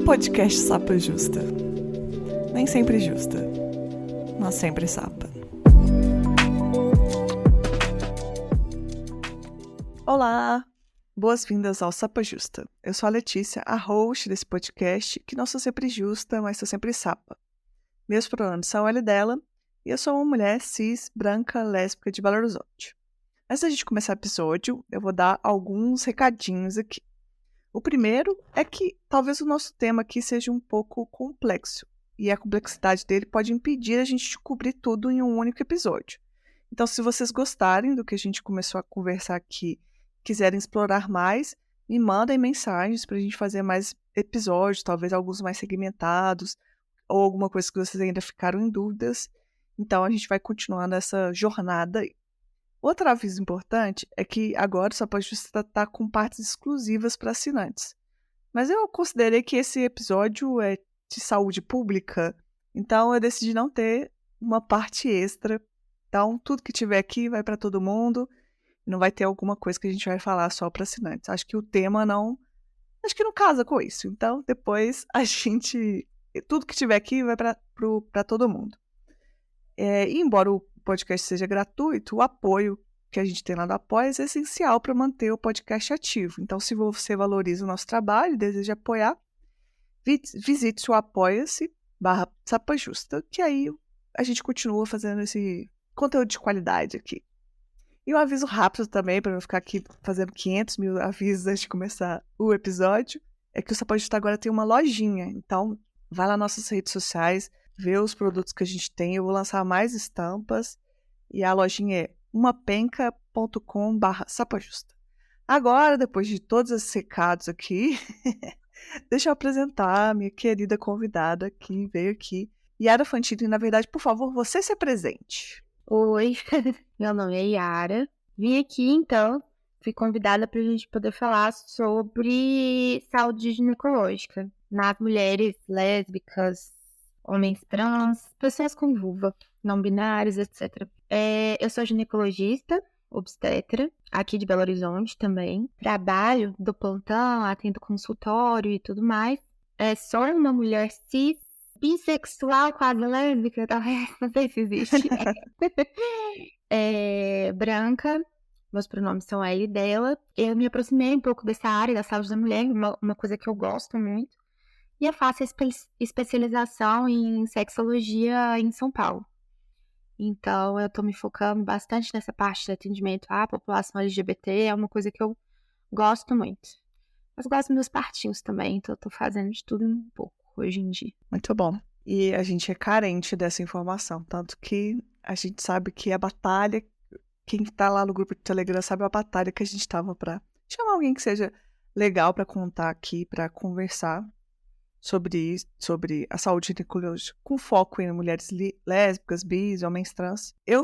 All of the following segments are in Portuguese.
Podcast Sapa Justa. Nem sempre justa, mas sempre sapa. Olá! Boas-vindas ao Sapa Justa. Eu sou a Letícia, a host desse podcast, que não sou sempre justa, mas sou sempre sapa. Meus pronomes são ela e dela, e eu sou uma mulher cis, branca, lésbica de Belo Horizonte. Antes da gente começar o episódio, eu vou dar alguns recadinhos aqui. O primeiro é que talvez o nosso tema aqui seja um pouco complexo, e a complexidade dele pode impedir a gente de cobrir tudo em um único episódio. Então, se vocês gostarem do que a gente começou a conversar aqui, quiserem explorar mais, me mandem mensagens para a gente fazer mais episódios, talvez alguns mais segmentados, ou alguma coisa que vocês ainda ficaram em dúvidas. Então, a gente vai continuar nessa jornada aí. Outro aviso importante é que agora o Sapa Justa está com partes exclusivas para assinantes. Mas eu considerei que esse episódio é de saúde pública, então eu decidi não ter uma parte extra. Então, tudo que tiver aqui vai para todo mundo. Não vai ter alguma coisa que a gente vai falar só para assinantes. Acho que o tema não... Acho que não casa com isso. Então, depois a gente... Tudo que tiver aqui vai para todo mundo. E embora o podcast seja gratuito, o apoio que a gente tem lá do Apoia é essencial para manter o podcast ativo. Então, se você valoriza o nosso trabalho e deseja apoiar, visite o apoia-se/sapajusta, que aí a gente continua fazendo esse conteúdo de qualidade aqui. E um aviso rápido também, para não ficar aqui fazendo 500 mil avisos antes de começar o episódio, é que o Sapa Justa agora tem uma lojinha. Então, vai lá nas nossas redes sociais, vê os produtos que a gente tem. Eu vou lançar mais estampas. E a lojinha é umapenca.com/sapajusta. Agora, depois de todos esses recados aqui, deixa eu apresentar a minha querida convidada que veio aqui. Yara Fantini, na verdade, por favor, você se apresente. Oi, meu nome é Yara. Vim aqui, então, fui convidada para a gente poder falar sobre saúde ginecológica nas mulheres lésbicas, homens trans, pessoas com vulva, não binários, etc. Eu sou ginecologista, obstetra, aqui de Belo Horizonte também. Trabalho do plantão, atendo consultório e tudo mais. Sou uma mulher cis, bissexual, quase lésbica, talvez, não sei se existe. Branca, meus pronomes são ela e dela. Eu me aproximei um pouco dessa área da saúde da mulher, uma coisa que eu gosto muito. E eu faço especialização em sexologia em São Paulo. Então, eu tô me focando bastante nessa parte de atendimento à população LGBT, é uma coisa que eu gosto muito. Mas gosto dos meus partinhos também, então eu tô fazendo de tudo um pouco hoje em dia. Muito bom. E a gente é carente dessa informação, tanto que a gente sabe que a batalha, quem tá lá no grupo de Telegram sabe a batalha que a gente tava para chamar alguém que seja legal para contar aqui, para conversar sobre a saúde ginecológica, com foco em mulheres lésbicas, bis, homens trans. Eu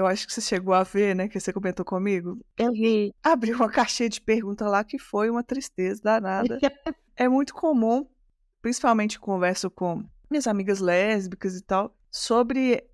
acho que você chegou a ver, né, que você comentou comigo. Eu vi. Abri uma caixinha de pergunta lá que foi uma tristeza danada. É muito comum, principalmente converso com minhas amigas lésbicas e tal, sobre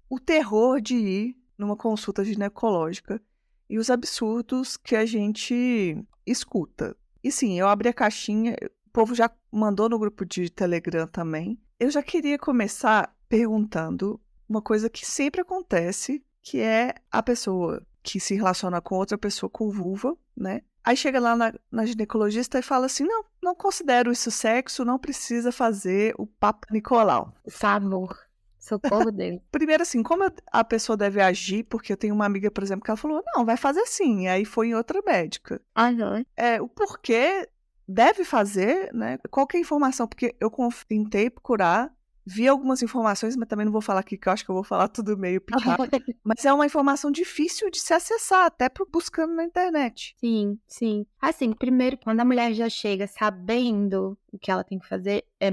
o terror de ir numa consulta ginecológica e os absurdos que a gente escuta. E sim, eu abri a caixinha, o povo já mandou no grupo de Telegram também. Eu já queria começar perguntando uma coisa que sempre acontece, que é a pessoa que se relaciona com outra pessoa com vulva, né? Aí chega lá na ginecologista e fala assim, não considero isso sexo, não precisa fazer o Papa Nicolau. Por favor, socorro dele. Primeiro assim, como a pessoa deve agir, porque eu tenho uma amiga, por exemplo, que ela falou, não, vai fazer assim, e aí foi em outra médica. O porquê deve fazer, né? Qual que é a informação? Porque eu tentei procurar, vi algumas informações, mas também não vou falar aqui, que eu acho que eu vou falar tudo meio picado. Mas é uma informação difícil de se acessar, até buscando na internet. Sim, sim. Assim, primeiro, quando a mulher já chega sabendo o que ela tem que fazer, é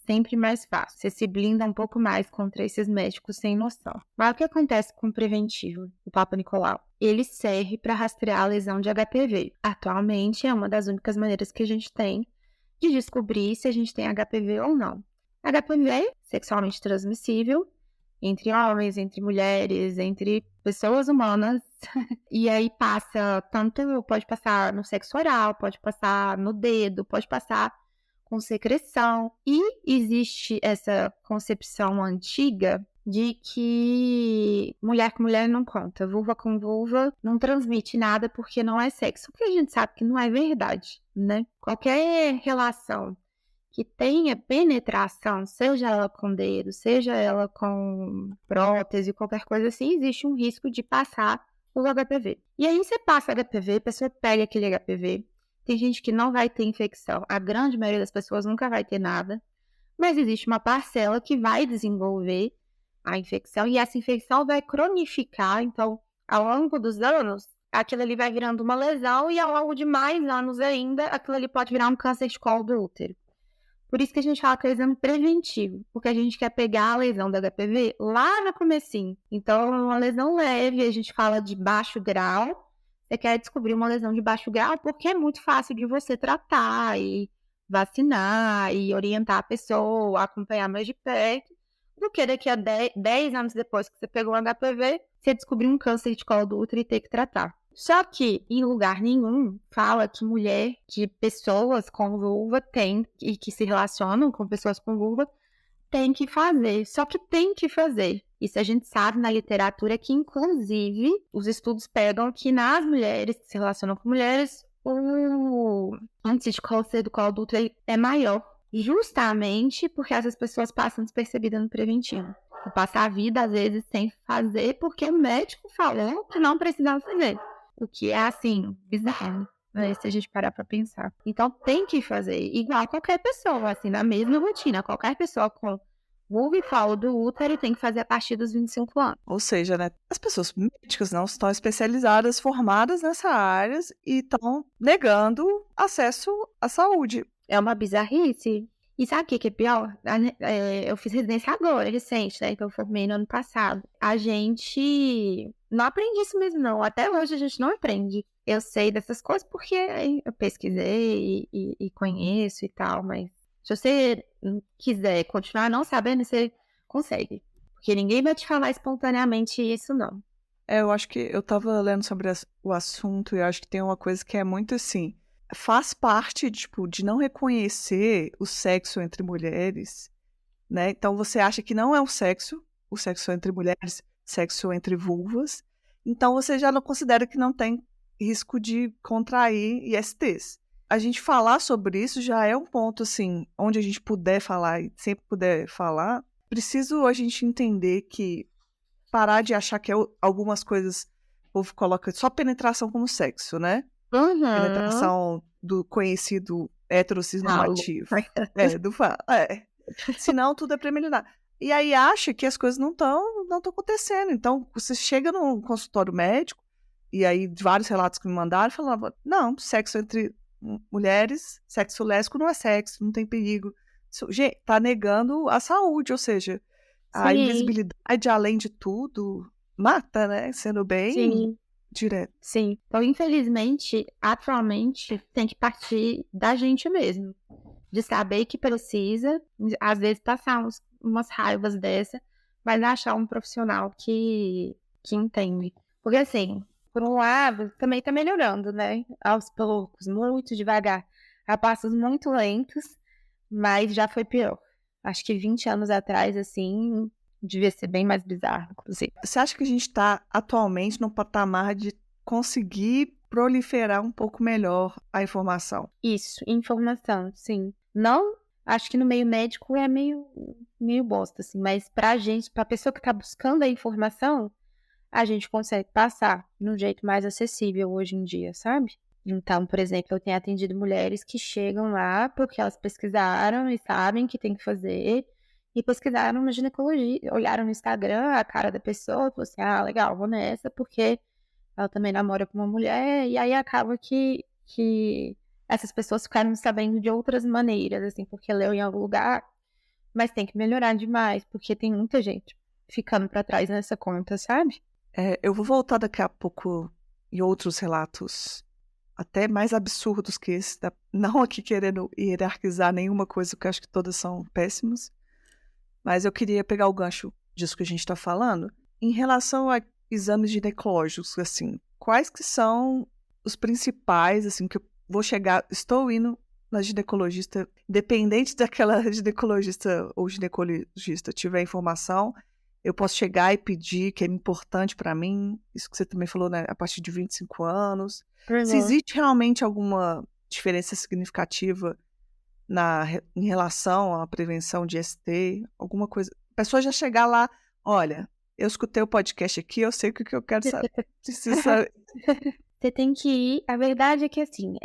sempre mais fácil. Você se blinda um pouco mais contra esses médicos sem noção. Mas o que acontece com o preventivo, o Papa Nicolau? Ele serve para rastrear a lesão de HPV. Atualmente, é uma das únicas maneiras que a gente tem de descobrir se a gente tem HPV ou não. HPV, sexualmente transmissível, entre homens, entre mulheres, entre pessoas humanas. E aí pode passar no sexo oral, pode passar no dedo, pode passar com secreção. E existe essa concepção antiga de que mulher com mulher não conta, vulva com vulva não transmite nada porque não é sexo. O que a gente sabe que não é verdade, né? Qualquer relação que tenha penetração, seja ela com dedo, seja ela com prótese, qualquer coisa assim, existe um risco de passar o HPV. E aí você passa HPV, a pessoa pega aquele HPV, tem gente que não vai ter infecção, a grande maioria das pessoas nunca vai ter nada, mas existe uma parcela que vai desenvolver a infecção, e essa infecção vai cronificar, então, ao longo dos anos, aquilo ali vai virando uma lesão, e ao longo de mais anos ainda, aquilo ali pode virar um câncer de colo do útero. Por isso que a gente fala que é o exame preventivo, porque a gente quer pegar a lesão do HPV lá no comecinho. Então, uma lesão leve, a gente fala de baixo grau, você quer descobrir uma lesão de baixo grau porque é muito fácil de você tratar e vacinar e orientar a pessoa, acompanhar mais de perto, do que daqui a 10 anos depois que você pegou o HPV, você descobrir um câncer de colo do útero e ter que tratar. Só que em lugar nenhum fala que mulher, que pessoas com vulva têm e que se relacionam com pessoas com vulva tem que fazer. Só que tem que fazer. Isso a gente sabe na literatura que, inclusive, os estudos pegam que nas mulheres que se relacionam com mulheres, o índice de câncer do colo do útero é maior. Justamente porque essas pessoas passam despercebidas no preventivo. E passar a vida, às vezes, sem fazer porque o médico falou que não precisava fazer. O que é, assim, bizarro, né? Se a gente parar pra pensar. Então, tem que fazer. Igual qualquer pessoa, assim, na mesma rotina. Qualquer pessoa com vulva e colo do útero tem que fazer a partir dos 25 anos. Ou seja, né, as pessoas médicas não estão especializadas, formadas nessa área e estão negando acesso à saúde. É uma bizarrice. E sabe o que é pior? Eu fiz residência agora, recente, né? Então eu formei no ano passado. A gente não aprende isso mesmo, não. Até hoje a gente não aprende. Eu sei dessas coisas porque eu pesquisei e conheço e tal, mas se você quiser continuar não sabendo, você consegue. Porque ninguém vai te falar espontaneamente isso, não. Eu acho que eu estava lendo sobre o assunto e eu acho que tem uma coisa que é muito assim, faz parte, tipo, de não reconhecer o sexo entre mulheres, né? Então você acha que não é o sexo entre mulheres, sexo entre vulvas, então você já não considera que não tem risco de contrair ISTs. A gente falar sobre isso já é um ponto, assim, onde a gente puder falar e sempre puder falar, preciso a gente entender que parar de achar que algumas coisas o povo coloca só penetração como sexo, né? Uhum. Penetração do conhecido heterossexual. Senão tudo é preliminar. E aí acha que as coisas não estão acontecendo. Então, você chega num consultório médico, e aí vários relatos que me mandaram falavam, não, sexo entre mulheres, sexo lésbico não é sexo, não tem perigo. Gente, tá negando a saúde, ou seja, a invisibilidade, além de tudo, mata, né? Sendo bem direto. Sim. Então, infelizmente, atualmente, tem que partir da gente mesmo. De saber que precisa, às vezes, passar umas raivas dessa, mas achar um profissional que entende. Porque, assim, por um lado, também tá melhorando, né? Aos poucos, muito devagar. A passos muito lentos, mas já foi pior. Acho que 20 anos atrás, assim, devia ser bem mais bizarro, inclusive. Você acha que a gente está atualmente no patamar de conseguir proliferar um pouco melhor a informação? Isso, informação, sim. Não, acho que no meio médico é meio bosta, assim, mas pra gente, pra pessoa que tá buscando a informação, a gente consegue passar de um jeito mais acessível hoje em dia, sabe? Então, por exemplo, eu tenho atendido mulheres que chegam lá porque elas pesquisaram e sabem que tem que fazer, e pesquisaram na ginecologia, olharam no Instagram a cara da pessoa, falaram assim, ah, legal, vou nessa, porque ela também namora com uma mulher, e aí acaba que essas pessoas ficaram sabendo de outras maneiras, assim, porque leu em algum lugar, mas tem que melhorar demais, porque tem muita gente ficando pra trás nessa conta, sabe? Eu vou voltar daqui a pouco em outros relatos até mais absurdos que esse, não aqui querendo hierarquizar nenhuma coisa, porque eu acho que todas são péssimas, mas eu queria pegar o gancho disso que a gente está falando. Em relação a exames ginecológicos, assim, quais que são os principais, assim, que eu vou chegar, estou indo na ginecologista, independente daquela ginecologista ou ginecologista tiver informação, eu posso chegar e pedir, que é importante para mim, isso que você também falou, né, a partir de 25 anos. Se Uhum. existe realmente alguma diferença significativa em relação à prevenção de ST, alguma coisa. A pessoa já chegar lá, olha, eu escutei o podcast aqui, eu sei o que eu quero saber. Preciso saber. Você tem que ir. A verdade é que, assim,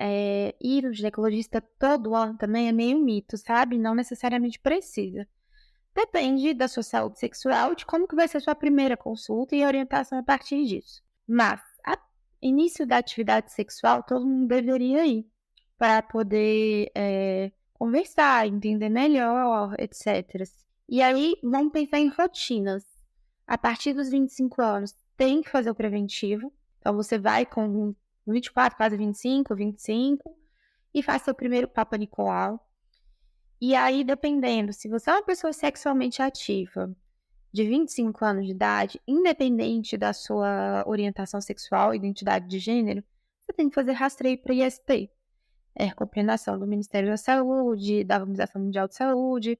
ir no ginecologista todo ano também é meio mito, sabe? Não necessariamente precisa. Depende da sua saúde sexual, de como que vai ser a sua primeira consulta e a orientação a partir disso. Mas, início da atividade sexual, todo mundo deveria ir para poder conversar, entender melhor, etc. E aí, vamos pensar em rotinas. A partir dos 25 anos, tem que fazer o preventivo. Então, você vai com 24, quase 25 e faz seu primeiro Papa Nicolau. E aí, dependendo, se você é uma pessoa sexualmente ativa, de 25 anos de idade, independente da sua orientação sexual, identidade de gênero, você tem que fazer rastreio para IST. É recomendação do Ministério da Saúde, da Organização Mundial de Saúde,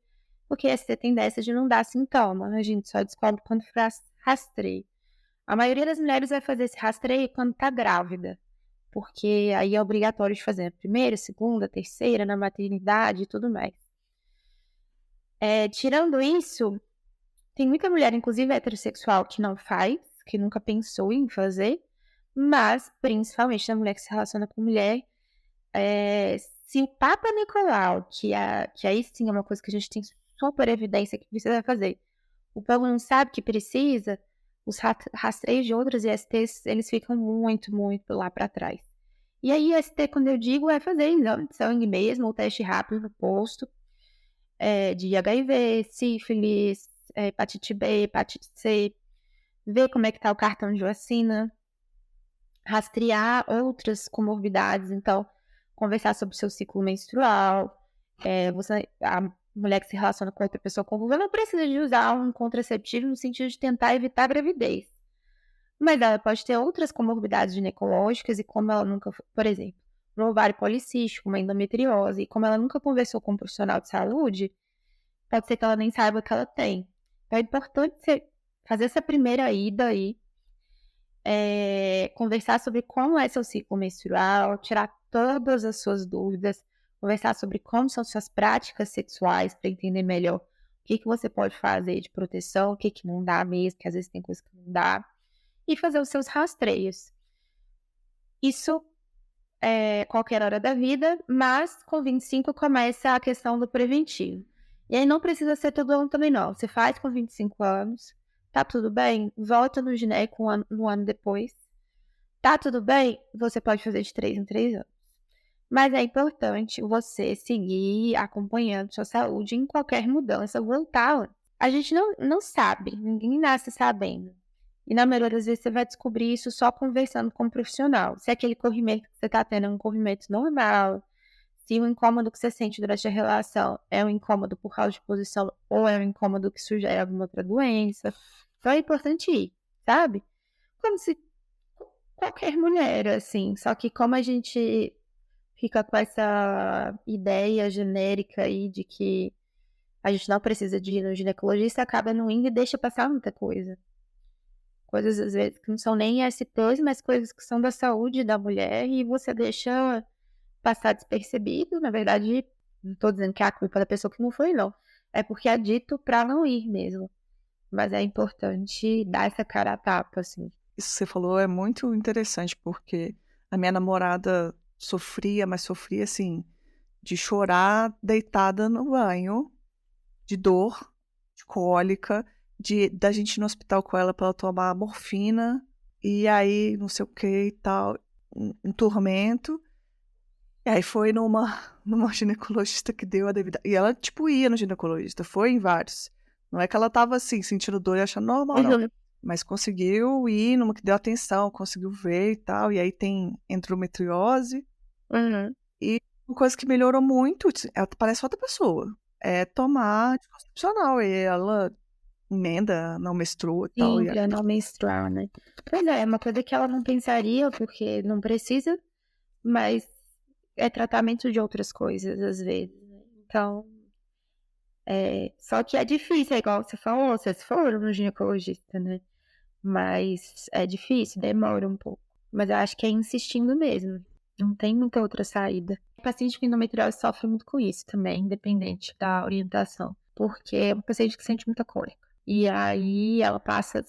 porque IST tem dessa de não dar sintoma, a gente só descobre quando faz rastreio. A maioria das mulheres vai fazer esse rastreio quando está grávida, porque aí é obrigatório de fazer a primeira, segunda, terceira, na maternidade e tudo mais. Tirando isso, tem muita mulher, inclusive heterossexual, que não faz, que nunca pensou em fazer, mas, principalmente na mulher que se relaciona com mulher, se o Papa Nicolau, que aí sim é uma coisa que a gente tem super evidência que precisa fazer, o povo não sabe que precisa, os rastreios de outras ISTs, eles ficam muito, muito lá para trás. E aí, IST, quando eu digo, é fazer exame de sangue mesmo, ou teste rápido no posto, de HIV, sífilis, hepatite B, hepatite C, ver como é que tá o cartão de vacina, rastrear outras comorbidades, então, conversar sobre o seu ciclo menstrual, a mulher que se relaciona com outra pessoa com vulva não precisa de usar um contraceptivo no sentido de tentar evitar a gravidez. Mas ela pode ter outras comorbidades ginecológicas e como ela nunca, por exemplo, um ovário policístico, uma endometriose, e como ela nunca conversou com um profissional de saúde, pode ser que ela nem saiba que ela tem. Então é importante você fazer essa primeira ida aí, conversar sobre como é seu ciclo menstrual, tirar todas as suas dúvidas, conversar sobre como são suas práticas sexuais para entender melhor o que você pode fazer de proteção, o que não dá mesmo, que às vezes tem coisa que não dá, e fazer os seus rastreios. Isso qualquer hora da vida, mas com 25 começa a questão do preventivo. E aí não precisa ser todo ano também não. Você faz com 25 anos, tá tudo bem? Volta no gineco no ano depois. Tá tudo bem? Você pode fazer de 3 em 3 anos. Mas é importante você seguir acompanhando sua saúde em qualquer mudança, voltar. A gente não sabe, ninguém nasce sabendo. E na maioria das vezes você vai descobrir isso só conversando com um profissional. Se aquele corrimento que você está tendo é um corrimento normal, se o incômodo que você sente durante a relação é um incômodo por causa de posição ou é um incômodo que sugere alguma outra doença. Então é importante ir, sabe? Como se qualquer mulher, assim. Só que como a gente fica com essa ideia genérica aí de que a gente não precisa de ir no ginecologista, acaba não indo e deixa passar muita coisa. Coisas, às vezes, que não são nem STs, mas coisas que são da saúde da mulher e você deixa passar despercebido. Na verdade, não tô dizendo que é a culpa da pessoa que não foi, não. É porque é dito pra não ir mesmo. Mas é importante dar essa cara a tapa, assim. Isso que você falou é muito interessante, porque a minha namorada sofria, mas sofria assim, de chorar deitada no banho, de dor, de cólica, da gente ir no hospital com ela para ela tomar morfina, e aí não sei o que e tal, um tormento. E aí foi numa ginecologista que deu a devida. E ela, tipo, ia no ginecologista, foi em vários. Não é que ela tava assim, sentindo dor e achando normal, não. Mas conseguiu ir numa que deu atenção, conseguiu ver e tal. E aí tem endometriose. Uhum. E uma coisa que melhorou muito, ela parece outra pessoa. É tomar anticoncepcional. E ela emenda, não menstrua e tal. Sim, E pra não menstruar, né? Pois é uma coisa que ela não pensaria, porque não precisa, mas é tratamento de outras coisas, às vezes, né? Então, só que é difícil, é igual você falou, vocês foram no ginecologista, né? Mas é difícil, demora um pouco. Mas eu acho que é insistindo mesmo. Não tem muita outra saída. O paciente com endometriose sofre muito com isso também, independente da orientação. Porque é um paciente que sente muita cólica. E aí ela passa,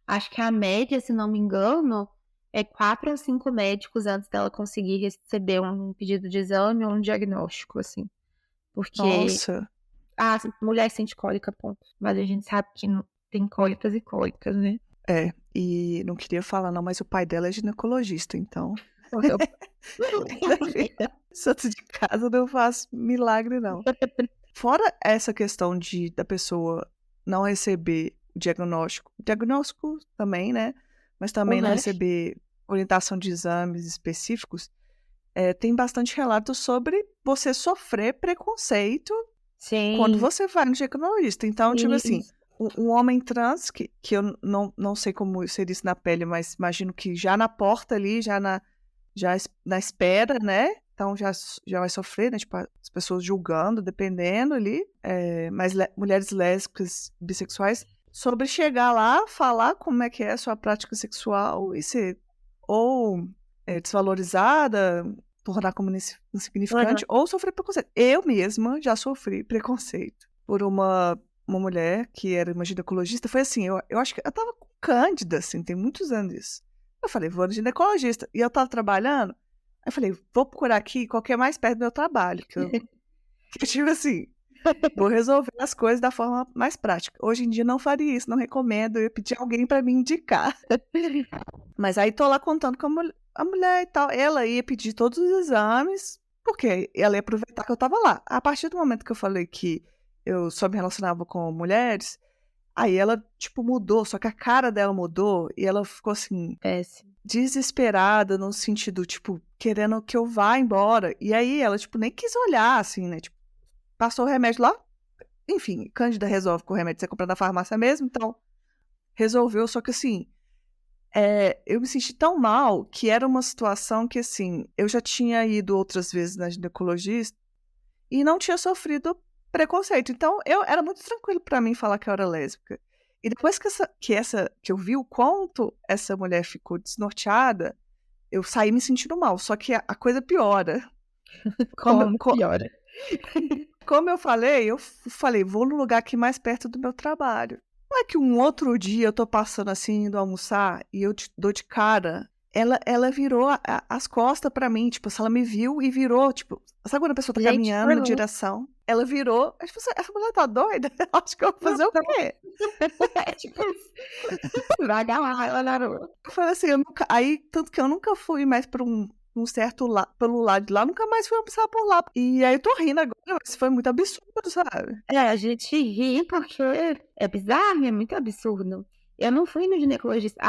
acho que a média, se não me engano, é 4 ou 5 médicos antes dela conseguir receber um pedido de exame ou um diagnóstico, assim. Porque Nossa. a mulher sente cólica, ponto. Mas a gente sabe que tem cólicas e cólicas, né? E não queria falar não, mas o pai dela é ginecologista, então... Santo de casa não faz milagre, não. Fora essa questão da pessoa não receber o diagnóstico também, né? Mas também não receber orientação de exames específicos, tem bastante relatos sobre você sofrer preconceito quando Sim. você vai no ginecologista. Então, tipo assim, um homem trans, que eu não sei como seria isso na pele, mas imagino que já na porta ali, já na espera, né? Então já vai sofrer, né? Tipo, as pessoas julgando, dependendo ali. Mas mulheres lésbicas, bissexuais, sobre chegar lá, falar como é que é a sua prática sexual e ser ou desvalorizada, tornar como insignificante, ou sofrer preconceito. Eu mesma já sofri preconceito por uma mulher que era uma ginecologista. Foi assim, eu acho que eu tava com cândida, assim, tem muitos anos isso. Eu falei, vou no ginecologista. E eu tava trabalhando. Aí eu falei, vou procurar aqui qual que é mais perto do meu trabalho. Que eu tipo assim, vou resolver as coisas da forma mais prática. Hoje em dia não faria isso, não recomendo. Eu ia pedir alguém pra me indicar. Mas aí tô lá contando com a mulher e tal. Ela ia pedir todos os exames, porque ela ia aproveitar que eu tava lá. A partir do momento que eu falei que eu só me relacionava com mulheres, aí ela, tipo, mudou, só que a cara dela mudou e ela ficou assim, desesperada, no sentido, tipo, querendo que eu vá embora. E aí ela, tipo, nem quis olhar, assim, né? Tipo, passou o remédio lá. Enfim, Cândida resolve com o remédio você compra na farmácia mesmo, então resolveu, só que assim, eu me senti tão mal que era uma situação que, assim, eu já tinha ido outras vezes na ginecologista e não tinha sofrido preconceito. Então, era muito tranquilo pra mim falar que eu era lésbica. E depois que eu vi o quanto essa mulher ficou desnorteada, eu saí me sentindo mal. Só que a coisa piora. Como piora? Como eu falei, vou no lugar aqui mais perto do meu trabalho. Não é que um outro dia eu tô passando assim, indo almoçar, e eu dou de cara. Ela virou as costas pra mim, tipo, se ela me viu e virou, tipo, sabe quando a pessoa tá caminhando na direção? Ela virou, tipo, essa mulher tá doida? Acho que eu vou fazer o quê? Tipo, vai agarrar ela na rua. Eu falei assim, tanto que eu nunca fui mais pra um certo pelo lado de lá, nunca mais fui almoçar por lá. E aí eu tô rindo agora, mas foi muito absurdo, sabe? A gente ri porque é bizarro, é muito absurdo. Eu não fui no ginecologista.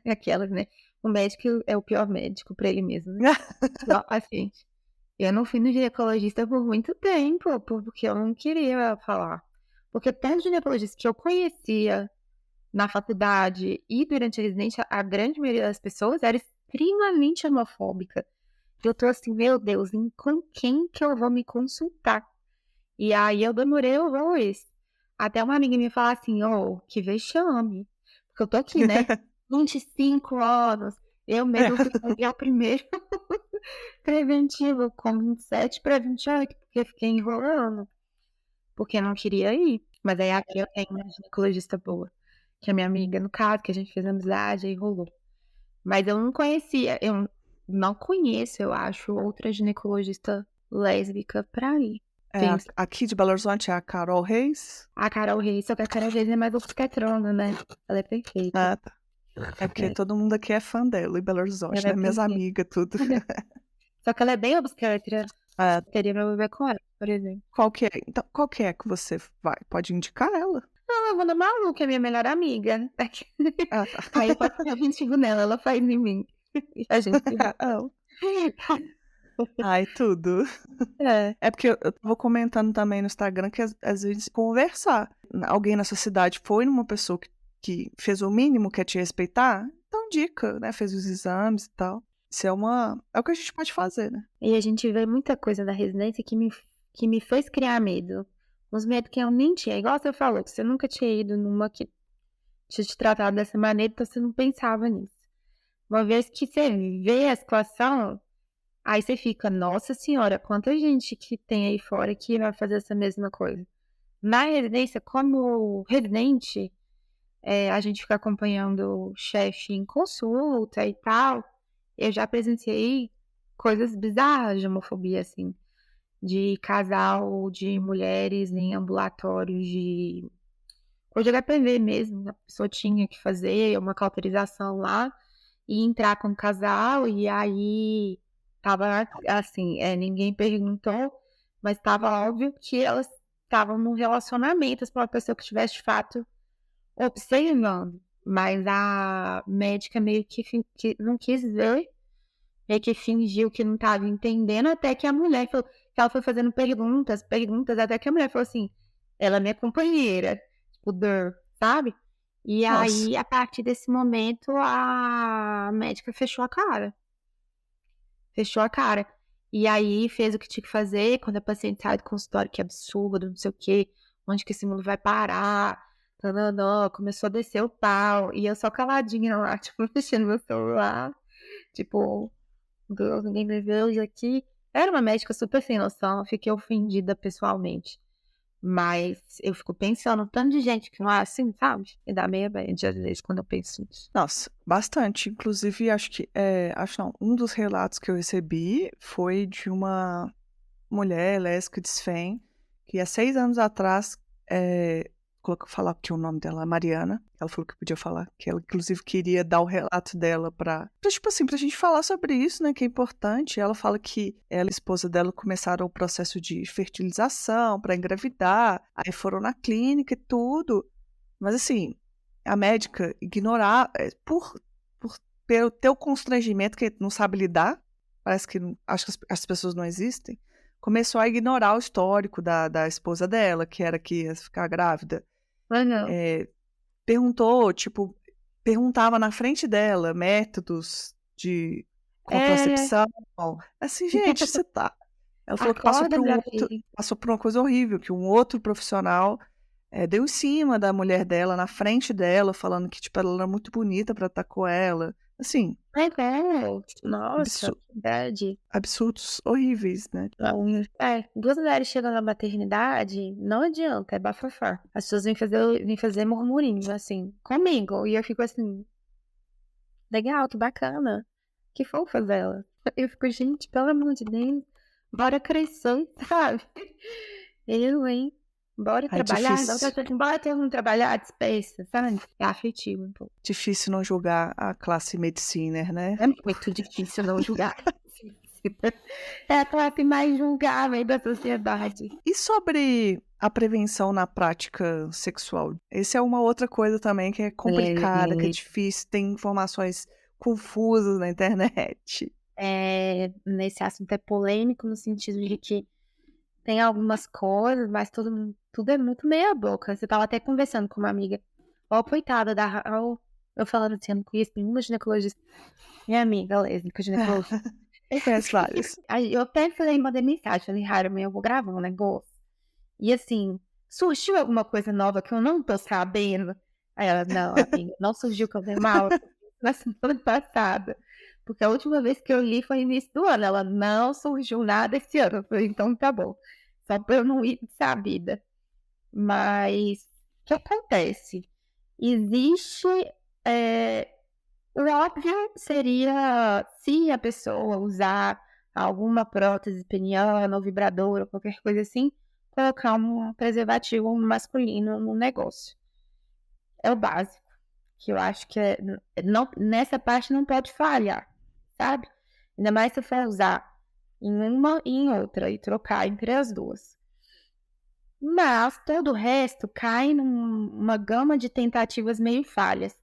Aquelas, né? O médico é o pior médico pra ele mesmo, né? Pior paciente. Eu não fui no ginecologista por muito tempo, porque eu não queria falar. Porque até os ginecologista que eu conhecia na faculdade e durante a residência, a grande maioria das pessoas era extremamente homofóbica. Eu tô assim, meu Deus, com quem que eu vou me consultar? E aí eu demorei horrores. Até uma amiga me falar assim, que vexame. Porque eu tô aqui, né? 25 anos. Eu mesmo fui fazer o primeiro preventivo com 27 para 28, porque fiquei enrolando. Porque não queria ir. Mas aí agora eu tenho uma ginecologista boa. Que é minha amiga, no caso, que a gente fez amizade e rolou. Mas eu não conhecia, eu não conheço, eu acho, outra ginecologista lésbica pra ir. Aqui de Belo Horizonte é a Carol Reis. A Carol Reis, só que a Carol Reis é mais obstetrona, né? Ela é perfeita. Ah, tá. É porque todo mundo aqui é fã dela em Belo Horizonte, Ela né? é Minhas perfeita. amigas, tudo. Só que ela é bem obstetra. Ah, Teria meu bebê com ela, por exemplo. qual que é? Então, qual que é que você vai? Pode indicar ela? Não, eu vou na Malu, que é minha melhor amiga. Ah, tá. Aí eu posso fazer mentigo nela, ela faz em mim. E a gente se vê. Ai, tudo. É porque eu tava comentando também no Instagram que às vezes conversar. Alguém na sua cidade foi numa pessoa que fez o mínimo, quer te respeitar, então dica, né? Fez os exames e tal. Isso é o que a gente pode fazer, né? E a gente vê muita coisa na residência que me fez criar medo. Uns medos que eu nem tinha. Igual você falou, que você nunca tinha ido numa que tinha te tratado dessa maneira, então você não pensava nisso. Uma vez que você vê a situação, aí você fica, nossa senhora, quanta gente que tem aí fora que vai fazer essa mesma coisa. Na residência, como residente, a gente fica acompanhando o chefe em consulta e tal. Eu já presenciei coisas bizarras de homofobia, assim, de casal de mulheres em ambulatórios ou de HPV mesmo. A pessoa tinha que fazer uma cauterização lá e entrar com o casal, e aí tava assim, ninguém perguntou, mas tava óbvio que elas estavam num relacionamento para uma pessoa que estivesse de fato observando. Mas a médica meio que não quis ver, meio que fingiu que não estava entendendo, até que a mulher falou, que ela foi fazendo perguntas, até que a mulher falou assim, ela é minha companheira, tipo, sabe? E Nossa. aí, a partir desse momento, a médica fechou a cara. Fechou a cara. E aí, fez o que tinha que fazer, quando a paciente sai do consultório, que é absurdo, não sei o quê, onde que esse mundo vai parar, tananã, começou a descer o pau, e eu só caladinha lá, tipo, mexendo no meu celular, tipo, Deus, ninguém me viu, e aqui. Era uma médica super sem noção, fiquei ofendida pessoalmente. Mas eu fico pensando, tanto de gente que não é assim, sabe? Me dá meia bad às vezes quando eu penso nisso. Nossa, bastante. Inclusive, acho não, um dos relatos que eu recebi foi de uma mulher lésbica de Sven, que há 6 anos atrás, colocou falar que o nome dela é Mariana. Ela falou que podia falar, que ela inclusive queria dar o relato dela tipo assim, pra gente falar sobre isso, né, que é importante. Ela fala que ela e a esposa dela começaram o processo de fertilização para engravidar, aí foram na clínica e tudo. Mas assim, a médica ignorar, por ter o constrangimento que não sabe lidar, parece que acho que as pessoas não existem, começou a ignorar o histórico da esposa dela, que era que ia ficar grávida. Mas não. Perguntava na frente dela métodos de É, contracepção. Assim, gente, você tá. Ela falou que acorda, minha filha. passou por uma coisa horrível, que um outro profissional deu em cima da mulher dela, na frente dela, falando que tipo, ela era muito bonita pra estar com ela. Assim, Mas nossa, absu- que idade. absurdos horríveis, né? Duas mulheres chegam na maternidade, não adianta, é bafafá. As pessoas vêm fazer murmurinho, assim, comigo. E eu fico assim, legal, que bacana. Que fofas elas. Eu fico, gente, pelo amor de Deus, bora crescer, sabe? Eu, hein? Bora É trabalhar, bora ter um trabalhar, dispensa, sabe? É afetivo um pouco. difícil não julgar a classe mediciner, né? É muito difícil não julgar. É a classe mais julgável da sociedade. E sobre a prevenção na prática sexual? Essa é uma outra coisa também que é complicada, que é difícil, tem informações confusas na internet. Nesse assunto é polêmico no sentido de que tem algumas coisas, mas tudo é muito meia boca. Você tava até conversando com uma amiga. Ó, coitada eu falando assim, eu não conheço nenhuma ginecologista. Minha amiga lésbica, ginecologista. Eu conheço vários. Aí eu até falei, mandei mensagem, falei, Harman, eu vou gravar um negócio. E assim, surgiu alguma coisa nova que eu não tô sabendo? Aí ela, não, amiga, não surgiu que eu dei mal na semana passada. Porque a última vez que eu li foi no início do ano. Ela, não surgiu nada esse ano. Eu falei, então tá bom. Só pra eu não ir sabida. Mas, o que acontece? Existe, o óbvio seria se a pessoa usar alguma prótese peniana ou vibrador ou qualquer coisa assim, colocar um preservativo masculino no negócio. É o básico, que eu acho que não, nessa parte não pode falhar, sabe? Ainda mais se for usar em uma e em outra e trocar entre as duas. Mas todo o resto cai numa gama de tentativas meio falhas.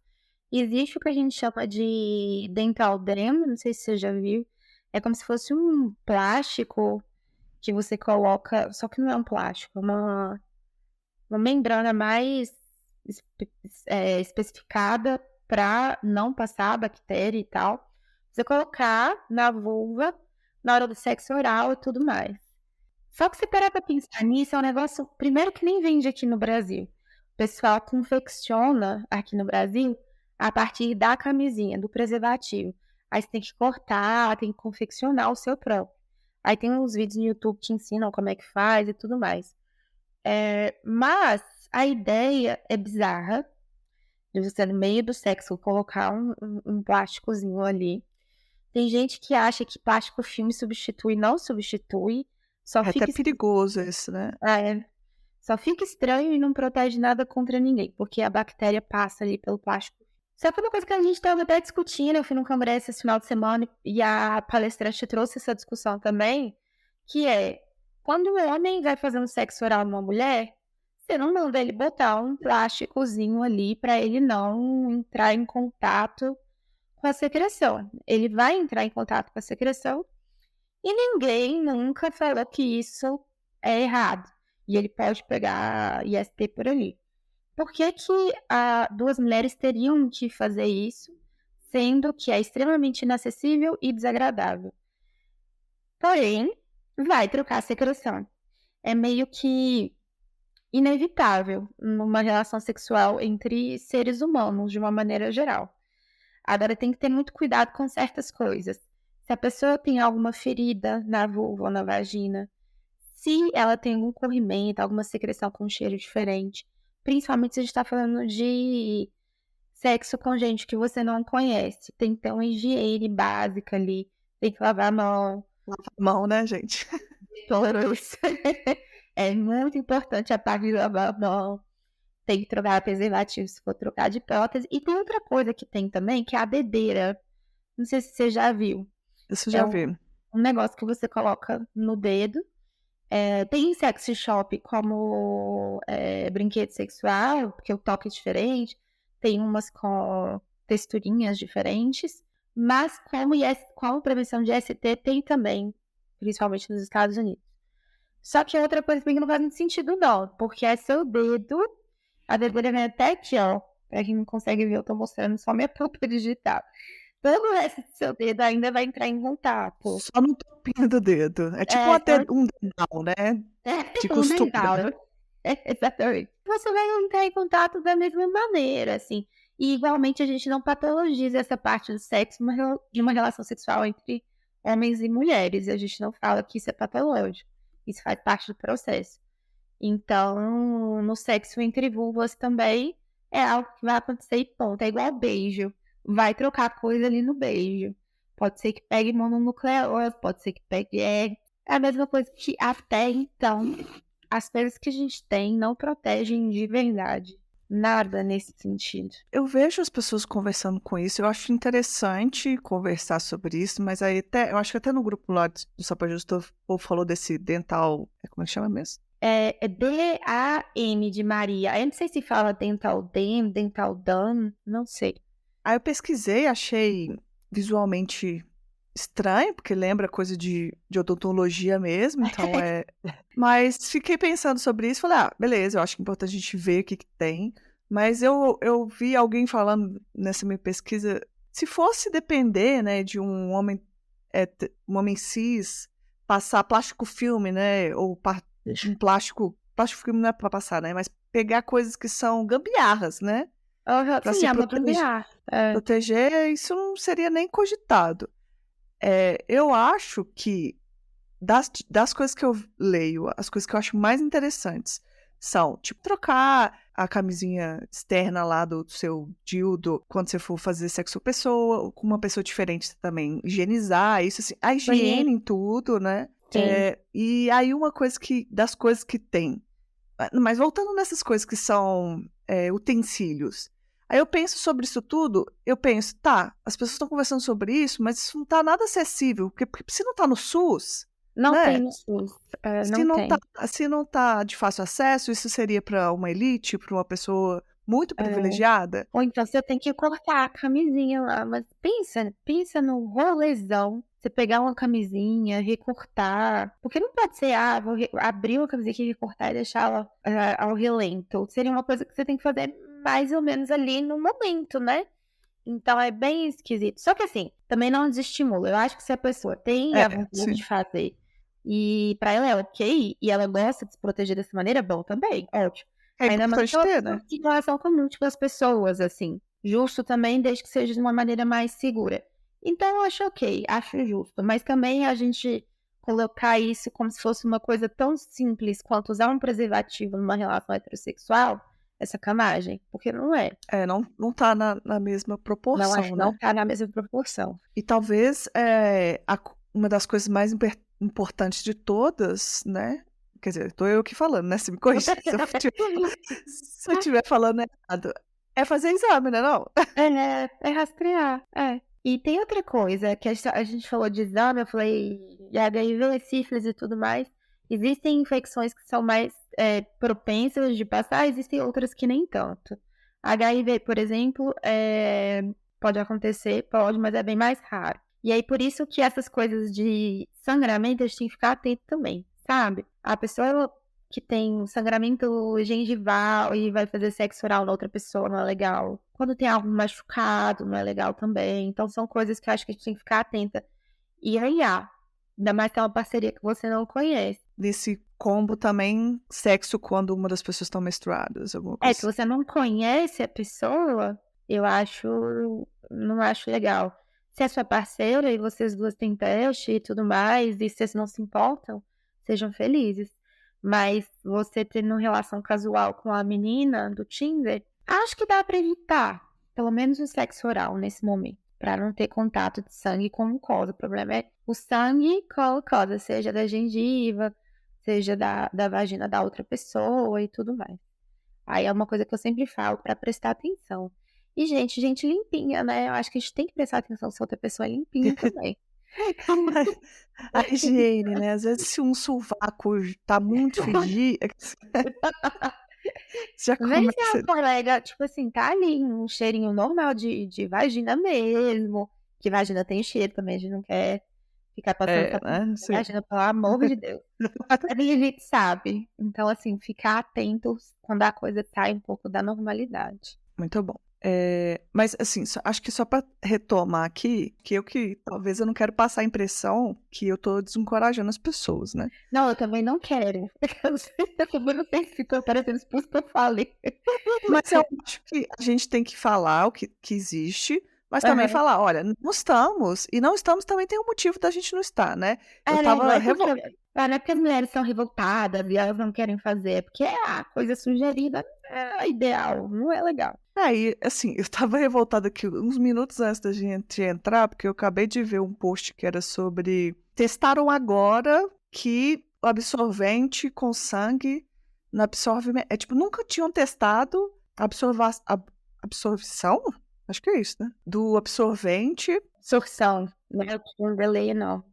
Existe o que a gente chama de dental dam, não sei se você já viu. É como se fosse um plástico que você coloca, só que não é um plástico, é uma membrana mais especificada para não passar bactéria e tal. você colocar na vulva na hora do sexo oral e tudo mais. Só que se parar pra pensar nisso, é um negócio, primeiro, que nem vende aqui no Brasil. O pessoal confecciona aqui no Brasil a partir da camisinha, do preservativo. Aí você tem que cortar, tem que confeccionar o seu próprio. Aí tem uns vídeos no YouTube que ensinam como é que faz e tudo mais. Mas a ideia é bizarra, de você no meio do sexo colocar um plásticozinho ali. Tem gente que acha que plástico filme substitui, não substitui, só É até fica perigoso isso, né? só fica estranho e não protege nada contra ninguém, porque a bactéria passa ali pelo plástico. Só que uma coisa que a gente estava até discutindo, eu fui num congresso esse final de semana e a palestrante trouxe essa discussão também, que é, quando o homem vai fazer um sexo oral numa mulher, você não manda ele botar um plásticozinho ali para ele não entrar em contato com a secreção. Ele vai entrar em contato com a secreção e ninguém nunca falou que isso é errado. E ele pode pegar IST por ali. Por que duas mulheres teriam que fazer isso, sendo que é extremamente inacessível e desagradável? Porém, vai trocar a secreção. É meio que inevitável numa relação sexual entre seres humanos, de uma maneira geral. Agora, tem que ter muito cuidado com certas coisas. Se a pessoa tem alguma ferida na vulva ou na vagina, se ela tem algum corrimento, alguma secreção com cheiro diferente, principalmente se a gente está falando de sexo com gente que você não conhece, tem que ter uma higiene básica ali, tem que lavar a mão, Lava a mão, né, gente? todos. É muito importante a parte de lavar a mão. Tem que trocar preservativo se for trocar de prótese. E tem outra coisa que tem também, que é a bebeira. Não sei se você já viu. Isso eu É já um, vi. um negócio que você coloca no dedo. Tem em sex shop como brinquedo sexual, porque o toque é diferente. Tem umas com texturinhas diferentes. Mas como prevenção de ST tem também, principalmente nos Estados Unidos. Só que outra coisa também que não faz muito sentido, não. Porque é seu dedo, a bebedeira vem até aqui, ó. Pra quem não consegue ver, eu tô mostrando só minha ponta digital. Todo o resto do seu dedo ainda vai entrar em contato. Só no topinho do dedo. É tipo Então, um dedal, né? De um costura. dental. Exatamente. Você vai entrar em contato da mesma maneira, assim. E igualmente a gente não patologiza essa parte do sexo de uma relação sexual entre homens e mulheres. A gente não fala que isso é patológico. Isso faz parte do processo. Então, no sexo entre vulvas também é algo que vai acontecer e ponto. É igual beijo. Vai trocar coisa ali no beijo. Pode ser que pegue mononucleose, pode ser que pegue egg. É a mesma coisa que até então as coisas que a gente tem não protegem de verdade. Nada nesse sentido. Eu vejo as pessoas conversando com isso, eu acho interessante conversar sobre isso, mas aí eu acho que até no grupo lá do Sapa Justo, o povo falou desse dental, como é que chama mesmo? É DAM de Maria. Eu não sei se fala dental dam, dental dam, não sei. Aí eu pesquisei, achei visualmente estranho, porque lembra coisa de odontologia mesmo, então é. Mas fiquei pensando sobre isso, falei, beleza, eu acho que é importante a gente ver o que tem. Mas eu vi alguém falando nessa minha pesquisa, se fosse depender, né, de um homem cis passar plástico filme, né, ou um plástico filme não é para passar, né, mas pegar coisas que são gambiarras, né, para Sim, se é uma gambiarra. proteger, isso não seria nem cogitado. Eu acho que das coisas que eu leio, as coisas que eu acho mais interessantes são, tipo, trocar a camisinha externa lá do seu dildo quando você for fazer sexo com pessoa, com uma pessoa diferente também, higienizar isso, assim, a higiene em tudo, né? Sim. E aí uma coisa das coisas que tem, mas voltando nessas coisas que são utensílios, aí eu penso sobre isso tudo, eu penso, tá, as pessoas estão conversando sobre isso, mas isso não tá nada acessível, porque se não tá no SUS, Não né? tem no SUS. Não tem. Se não tá de fácil acesso, isso seria para uma elite, para uma pessoa muito privilegiada? Ou então você tem que cortar a camisinha lá. Mas pensa no rolezão. Você pegar uma camisinha, recortar. Porque não pode ser, vou abrir uma camisinha aqui, recortar e deixá-la ao relento. Seria uma coisa que você tem que fazer mais ou menos ali no momento, né? Então é bem esquisito. Só que assim, também não desestimula. Eu acho que se a pessoa tem a vontade sim. de fazer e pra ela é ok, e ela gosta de se proteger dessa maneira, bom também, ótimo. É Ainda mais que importante ela ter, tem né? relação com múltiplas pessoas, assim. Justo também, desde que seja de uma maneira mais segura. Então eu acho ok, acho justo. Mas também a gente colocar isso como se fosse uma coisa tão simples quanto usar um preservativo numa relação heterossexual é sacanagem, porque não é. Não tá na mesma Não acho proporção, que não né? tá na mesma proporção. E talvez uma das coisas mais importantes de todas, né? Quer dizer, tô eu aqui falando, né? Se me corrigir se eu estiver falando errado, é fazer exame, né? Não? É rastrear, é. E tem outra coisa, que a gente falou de exame, eu falei de HIV, sífilis e tudo mais. Existem infecções que são mais propensas de passar, existem outras que nem tanto. HIV, por exemplo, pode acontecer, pode, mas é bem mais raro. E aí, por isso que essas coisas de sangramento, a gente tem que ficar atento também, sabe? A pessoa que tem sangramento gengival e vai fazer sexo oral na outra pessoa, não é legal. Quando tem algo machucado, não é legal também. Então, são coisas que eu acho que a gente tem que ficar atenta e olhar. Ainda mais que é uma parceria que você não conhece. Nesse combo também, sexo quando uma das pessoas estão menstruadas, alguma É, coisa se assim. você não conhece a pessoa, eu acho, não acho legal. Se é sua parceira e vocês duas têm teste e tudo mais, e vocês não se importam, sejam felizes. Mas você tendo relação casual com a menina do Tinder, acho que dá pra evitar, pelo menos o sexo oral nesse momento, pra não ter contato de sangue com mucosa. O problema é o sangue com a mucosa, seja da gengiva, seja da vagina da outra pessoa e tudo mais. Aí é uma coisa que eu sempre falo pra prestar atenção. E, gente limpinha, né? Eu acho que a gente tem que prestar atenção se outra pessoa é limpinha também. A higiene, né? Às vezes, se um sovaco tá muito fedido, já Vê se a começa. colega, tipo assim, tá ali um cheirinho normal de vagina mesmo. Que vagina tem cheiro também, a gente não quer ficar passando sapinho Né? na vagina, pelo amor de Deus. A gente sabe. Então, assim, ficar atentos quando a coisa sai um pouco da normalidade. Muito bom. Mas, assim, acho que só para retomar aqui, que talvez eu não quero passar a impressão que eu tô desencorajando as pessoas, né? Não, eu também não quero. Eu também não sei se ficou parecendo expulso que eu falei. Mas eu acho que a gente tem que falar o que existe, mas também Aham. falar, olha, não estamos, e não estamos também tem um motivo da gente não estar, né? Eu Né, não tava é porque, não é porque as mulheres são revoltadas e elas não querem fazer, é porque a coisa sugerida não é ideal, não é legal. Aí, assim, eu tava revoltada aqui uns minutos antes da gente entrar, porque eu acabei de ver um post que era sobre. Testaram agora que o absorvente com sangue não absorve. É tipo, nunca tinham testado absorção? Acho que é isso, né? Do absorvente. Sorção, né? Eu não delay, não.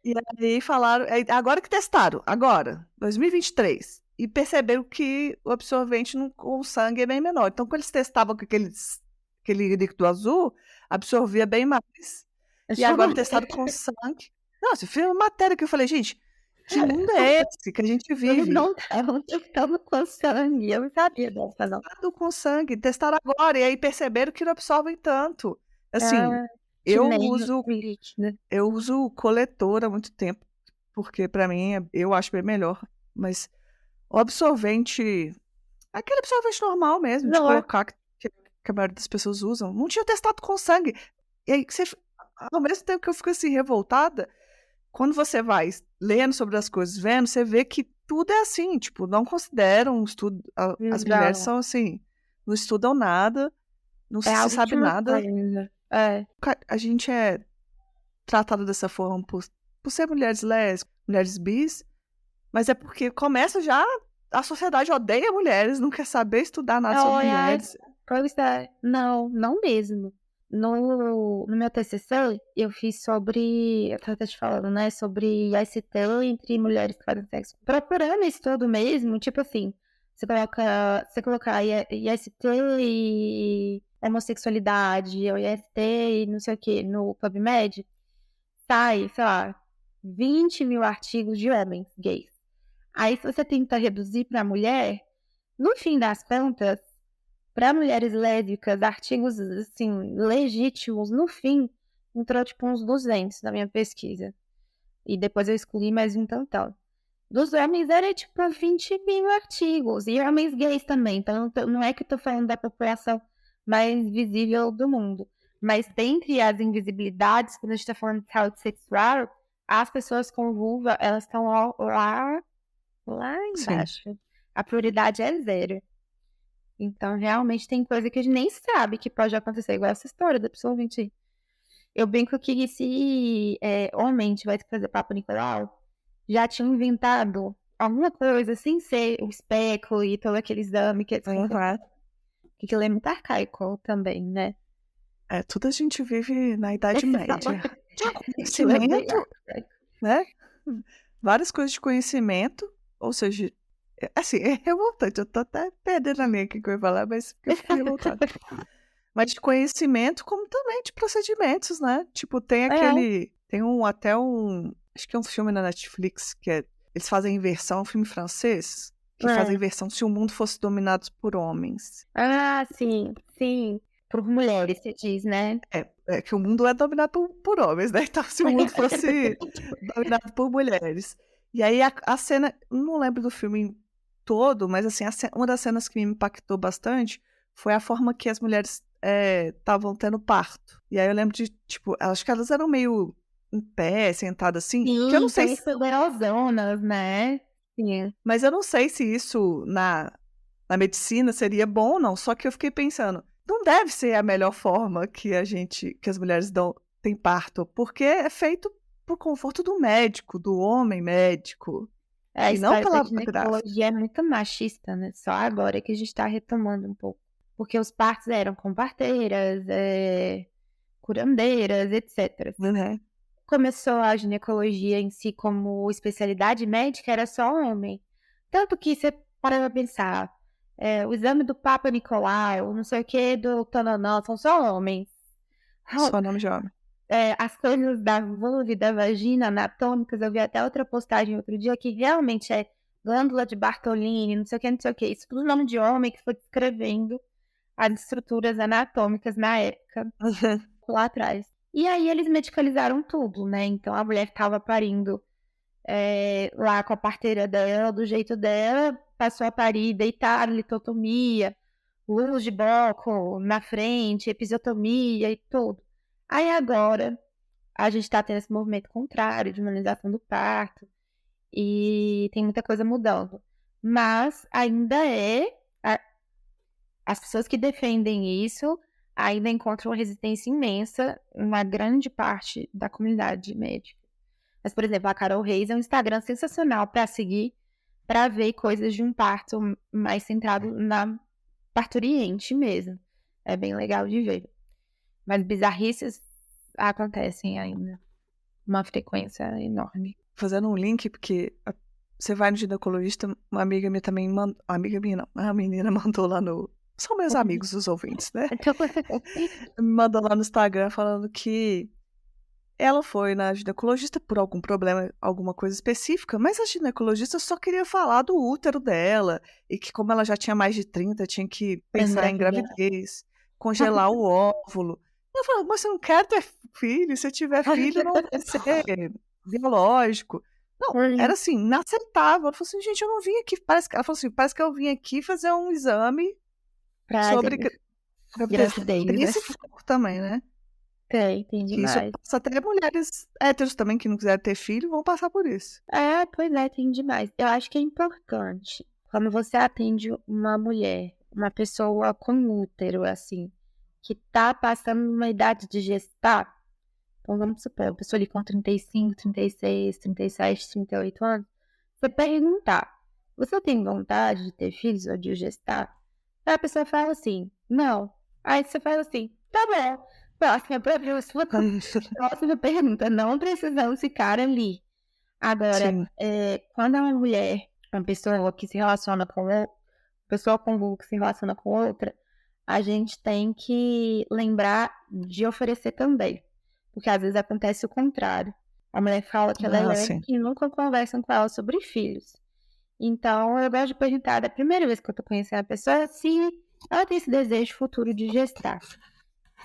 E aí falaram. Agora que testaram, agora, 2023. E perceberam que o absorvente com sangue é bem menor. Então, quando eles testavam com aquele líquido azul, absorvia bem mais. E agora testado com sangue. Nossa, eu fiz uma matéria que eu falei, gente, que mundo é esse que a gente Eles vive? não estavam testando com sangue, eu não sabia dessa, não. Testado com sangue, testaram agora, e aí perceberam que não absorvem tanto. Assim, Ah, que eu nem uso, o líquido. eu uso coletor há muito tempo, porque pra mim eu acho bem melhor. Mas o absorvente, aquele absorvente normal mesmo, de Não, colocar, que a maioria das pessoas usam, não tinha testado com sangue. E aí, ao mesmo tempo que eu fico assim, revoltada, quando você vai lendo sobre as coisas, vendo, você vê que tudo é assim, tipo, não consideram um estudo, as mulheres não. são assim, não estudam nada, não É se algo sabe que não nada. ainda. É. A gente é tratado dessa forma por ser mulheres lésbicas, mulheres bis, mas é porque começa já, a sociedade odeia mulheres, não quer saber estudar nada sobre Olha, mulheres. pois é. Não, não mesmo. No meu TCC, eu fiz sobre, eu tava até te falando, né, sobre IST entre mulheres que fazem sexo. Procurando isso tudo mesmo, tipo assim, você colocar IST e homossexualidade, ou IST e não sei o que, no PubMed, sai, sei lá, 20 mil artigos de homens gays. Aí, se você tenta reduzir para mulher, no fim das contas, para mulheres lésbicas, artigos, assim, legítimos, no fim, entrou tipo uns 200 na minha pesquisa. E depois eu excluí mais um tantão. Dos homens era tipo 20 mil artigos, e homens gays também, então não é que eu tô falando da população mais visível do mundo, mas dentre as invisibilidades, quando a gente tá falando de saúde sexual, as pessoas com vulva, elas estão lá Sim. embaixo. A prioridade é zero. Então, realmente, tem coisa que a gente nem sabe que pode acontecer, igual essa história da pessoa 20. Eu brinco que se homem tivesse que fazer Papa Nicolau, já tinha inventado alguma coisa sem ser o especo e todo aquele exame que aquilo é muito arcaico também, né? Tudo a gente vive na Idade Média. De Aquilo é bem conhecimento, arcaico. né? Várias coisas de conhecimento, ou seja, assim, é revoltante. Eu tô até perdendo a linha aqui que eu ia falar, mas eu fiquei revoltada. Mas de conhecimento, como também de procedimentos, né? Tipo, tem aquele. Tem até um. Acho que é um filme na Netflix que eles fazem inversão, um filme francês, que fazem inversão se o mundo fosse dominado por homens. Ah, sim, sim. Por mulheres, você diz, né? É que o mundo é dominado por homens, né? Então, se o mundo fosse dominado por mulheres. E aí a cena, não lembro do filme todo, mas assim, uma das cenas que me impactou bastante foi a forma que as mulheres estavam tendo parto. E aí eu lembro de, tipo, acho que elas eram meio em pé, sentadas assim, que eu não Sim, sei são poderosonas, né? Sim. mas eu não sei se isso na medicina seria bom ou não. Só que eu fiquei pensando, não deve ser a melhor forma que as mulheres têm parto, porque é feito por conforto do médico, do homem médico, A e não história da pela gráfica. ginecologia é muito machista, né? Só agora que a gente tá retomando um pouco. Porque os partos eram com parteiras, curandeiras, etc. Né? Começou a ginecologia em si como especialidade médica, era só homem. Tanto que você para pra pensar, o exame do Papa Nicolau, não sei o que, do Tananã, são só homens. Só nome de homem. As coisas da vulva e da vagina anatômicas, eu vi até outra postagem outro dia que realmente é glândula de Bartolini, não sei o que, não sei o que. Isso tudo nome de homem que foi descrevendo as estruturas anatômicas na época, lá atrás. E aí eles medicalizaram tudo, né? Então a mulher estava parindo lá com a parteira dela, do jeito dela, passou a parir deitada, litotomia, luz de bloco na frente, episiotomia e tudo. Aí agora a gente está tendo esse movimento contrário de humanização do parto e tem muita coisa mudando. Mas ainda as pessoas que defendem isso ainda encontram uma resistência imensa em uma grande parte da comunidade médica. Mas, por exemplo, a Carol Reis é um Instagram sensacional para seguir, para ver coisas de um parto mais centrado na parturiente mesmo. É bem legal de ver. Mas bizarrices acontecem ainda. Uma frequência enorme. Fazendo um link, porque você vai no ginecologista, uma amiga minha também mandou. Amiga minha não, a menina mandou lá no. São meus amigos, os ouvintes, né? Me mandou lá no Instagram falando que ela foi na ginecologista por algum problema, alguma coisa específica, mas a ginecologista só queria falar do útero dela e que, como ela já tinha mais de 30, tinha que pensar em gravidez, congelar o óvulo. Eu falei, mas você não quer ter filho? Se tiver filho, não vai ser biológico. Não, era assim, inaceitável. Ela falou assim, gente, eu não vim aqui. Ela falou assim, parece que eu vim aqui fazer um exame sobre gravidez. gravidez, Tem né? esse foco também, né? Tem Que isso demais. passa até mulheres héteros também que não quiserem ter filho vão passar por isso. Pois é, tem demais. Eu acho que é importante quando você atende uma mulher, uma pessoa com útero, assim, que tá passando uma idade de gestar. Então, vamos supor, a pessoa ali com 35, 36, 37, 38 anos, você perguntar, você tem vontade de ter filhos ou de gestar? Aí a pessoa fala assim, não. Aí você fala assim, tá bom. Próxima pergunta, não precisamos ficar ali. Agora, Sim. quando é uma mulher, uma pessoa que se relaciona com outra, pessoa com vulva que se relaciona com outra, a gente tem que lembrar de oferecer também. Porque às vezes acontece o contrário. A mulher fala que ela é lésbica e nunca conversam com ela sobre filhos. Então, eu gosto de perguntar, da primeira vez que eu tô conhecendo a pessoa, se ela tem esse desejo futuro de gestar.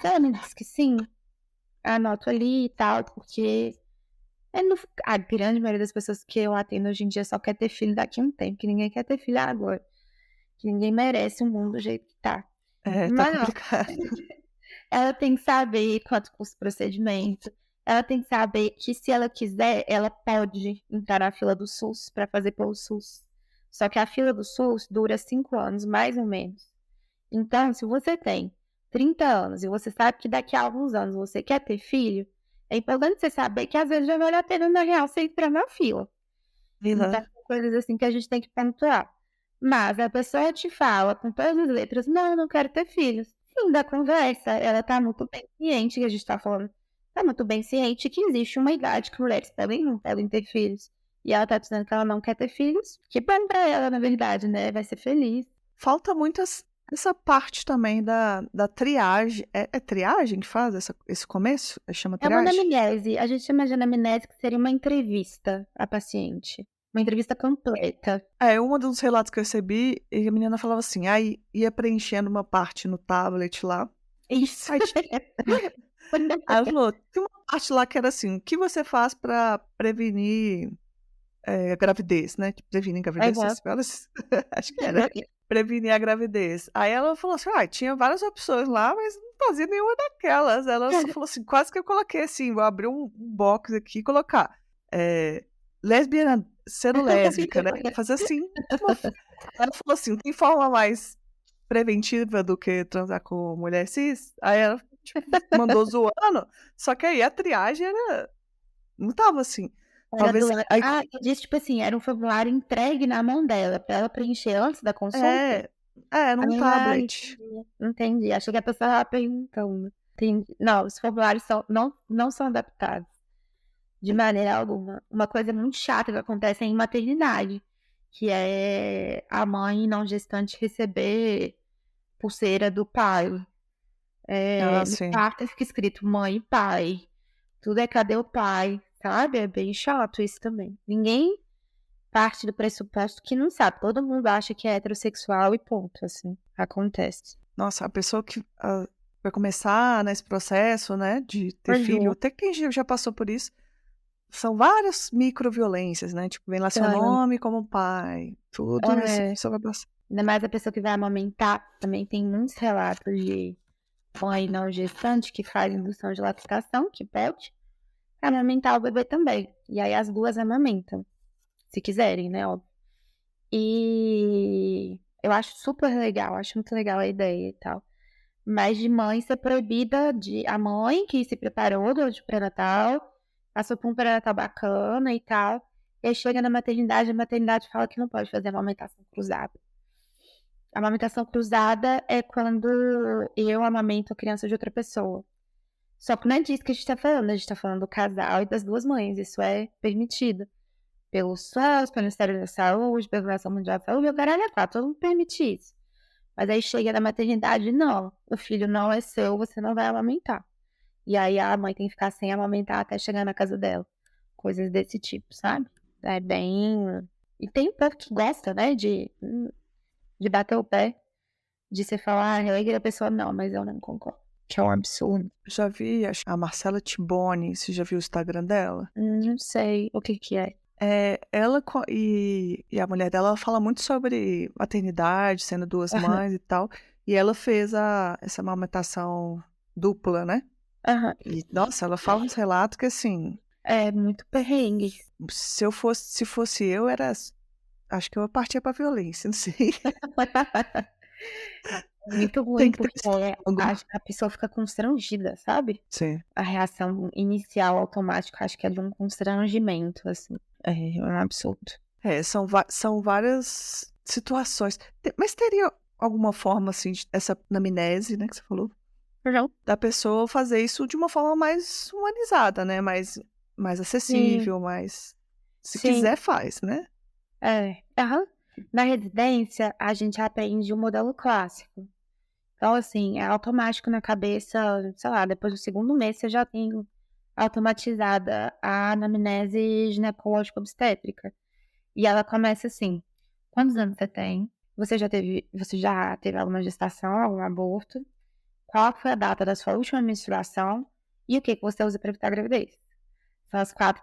Se ela me diz que sim, anoto ali e tal, porque a grande maioria das pessoas que eu atendo hoje em dia só quer ter filho daqui a um tempo, que ninguém quer ter filho agora, que ninguém merece o mundo do jeito que tá. É, tá Mas não, complicado. ela tem que saber quanto custa o procedimento, ela tem que saber que se ela quiser, ela pode entrar na fila do SUS para fazer pelo SUS. Só que a fila do SUS dura 5 anos, mais ou menos. Então, se você tem 30 anos e você sabe que daqui a alguns anos você quer ter filho, é importante você saber que às vezes já vale a pena, na real, você entrar na fila. Então, Aham. são coisas assim que a gente tem que pontuar. Mas a pessoa te fala com todas as letras, não, eu não quero ter filhos. Fim da conversa, ela tá muito bem ciente que a gente tá falando. Tá muito bem ciente que existe uma idade que mulheres também não podem ter filhos. E ela tá dizendo que ela não quer ter filhos. Que bom pra ela, na verdade, né? Vai ser feliz. Falta muito essa parte também da triagem. É triagem que faz esse começo? Chama É uma triagem? anamnese. A gente chama de anamnese que seria uma entrevista à paciente. Uma entrevista completa. É, um dos relatos que eu recebi, e a menina falava assim, aí ia preenchendo uma parte no tablet lá. Isso. Aí, aí ela falou, tinha uma parte lá que era assim, o que você faz pra prevenir a gravidez, né? Tipo, prevenir a gravidez, Aham. essas palavras, acho que era. Prevenir a gravidez. Aí ela falou assim, tinha várias opções lá, mas não fazia nenhuma daquelas. Ela só falou assim, quase que eu coloquei assim, vou abrir um box aqui e colocar lesbiana, sendo lésbica, né? Fazer assim. Ela falou assim, tem forma mais preventiva do que transar com mulher cis? Aí ela tipo, mandou zoando, só que aí a triagem não tava assim. Era Talvez. Aí, eu disse, tipo assim, era um formulário entregue na mão dela, pra ela preencher antes da consulta? num tablet. Entendi. Achei que a pessoa estava perguntando. Entendi. Não, os formulários não são adaptados de maneira alguma. Uma coisa muito chata que acontece é em maternidade, que é a mãe não gestante receber pulseira do pai. Ah, No sim. parto fica escrito mãe e pai. Tudo é cadê o pai, sabe? É bem chato isso também. Ninguém parte do pressuposto que não sabe. Todo mundo acha que é heterossexual e ponto, assim. Acontece. Nossa, a pessoa que vai começar nesse processo, né, de ter filho, Uhum. até quem já passou por isso, são várias microviolências, né? Tipo, vem lá seu nome como pai, tudo isso a É, pessoa vai passar. ainda mais a pessoa que vai amamentar, também tem muitos relatos de mãe não gestante que faz indução de lactação, que pede, amamentar o bebê também. E aí as duas amamentam, se quiserem, né, óbvio. E eu acho super legal, acho muito legal a ideia e tal. Mas de mãe ser proibida a mãe que se preparou durante o pré-natal, passou por um pré-natal bacana e tal, e aí chega na maternidade, a maternidade fala que não pode fazer amamentação cruzada. A amamentação cruzada é quando eu amamento a criança de outra pessoa. Só que não é disso que a gente tá falando. A gente tá falando do casal e das duas mães. Isso é permitido pelo SUS, pelo Ministério da Saúde, pela Organização Mundial da Saúde. O caralho é quatro, todo mundo permite isso. Mas aí chega na maternidade, não. O filho não é seu, você não vai amamentar. E aí a mãe tem que ficar sem amamentar até chegar na casa dela. Coisas desse tipo, sabe? É bem... E tem um povo que gosta, né, de bater o pé, de você falar, eu e a pessoa, não, mas eu não concordo. Que é um absurdo. Já vi a Marcela Tiboni, você já viu o Instagram dela? Não sei o que é. Ela e a mulher dela, ela fala muito sobre maternidade, sendo duas Aham, mães e tal. E ela fez essa amamentação dupla, né? aham. E, nossa, ela fala uns relatos que, assim, É muito perrengue. se fosse eu, acho que eu partia pra violência, não sei. Muito Tem ruim, que ter porque estômago. a pessoa fica constrangida, sabe? Sim. A reação inicial automática, acho que é de um constrangimento, assim. É um absurdo. São várias situações. Mas teria alguma forma, assim, essa anamnese, né, que você falou, Não? da pessoa fazer isso de uma forma mais humanizada, né? Mais Sim, acessível, mais. Se sim. quiser, faz, né? Aham. Na residência, a gente aprende o modelo clássico. Então, assim, é automático na cabeça, sei lá, depois do segundo mês você já tem automatizada a anamnese ginecológica obstétrica. E ela começa assim: quantos anos você tem? Você já teve alguma gestação, algum aborto? Qual foi a data da sua última menstruação? E o que você usa para evitar a gravidez? São as 4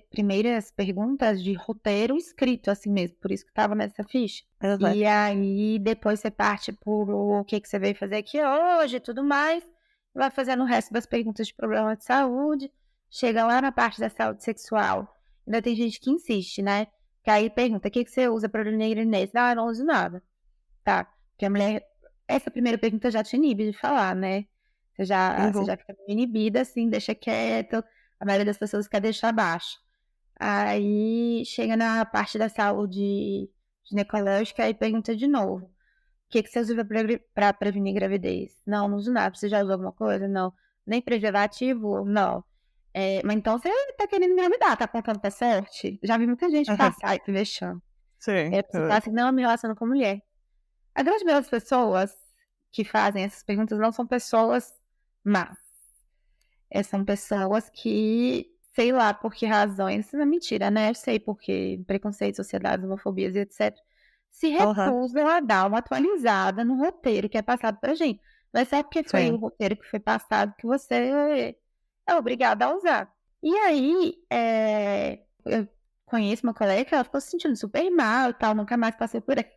primeiras perguntas de roteiro escrito, assim mesmo, por isso que estava nessa ficha. Exato. E aí, depois você parte por o que você veio fazer aqui hoje e tudo mais, vai fazendo o resto das perguntas de problema de saúde, chega lá na parte da saúde sexual. Ainda tem gente que insiste, né? Que aí pergunta, o que você usa para prevenir gravidez? Ah, eu não uso nada. Tá, porque a mulher, essa primeira pergunta já te inibe de falar, né? Você já fica meio inibida, assim, deixa quieto. A maioria das pessoas quer deixar abaixo. Aí chega na parte da saúde ginecológica e pergunta de novo. O que você usa para prevenir gravidez? Não uso nada. Você já usou alguma coisa? Não. Nem preservativo? Não. Mas então você tá querendo engravidar, tá contando pra sorte? Já vi muita gente passar e se vexando. Sim. Você fala assim, não, eu me relaciono com mulher. A grande maioria das pessoas que fazem essas perguntas não são pessoas más. São pessoas que, sei lá por que razões, isso não é mentira, né? Eu sei porque preconceito, sociedade, homofobias e etc. Se Aham. recusam a dar uma atualizada no roteiro que é passado pra gente. Mas é porque foi o Sim. roteiro que foi passado que você é obrigada a usar. E aí, eu conheço uma colega que ela ficou se sentindo super mal e tal, nunca mais passei por isso.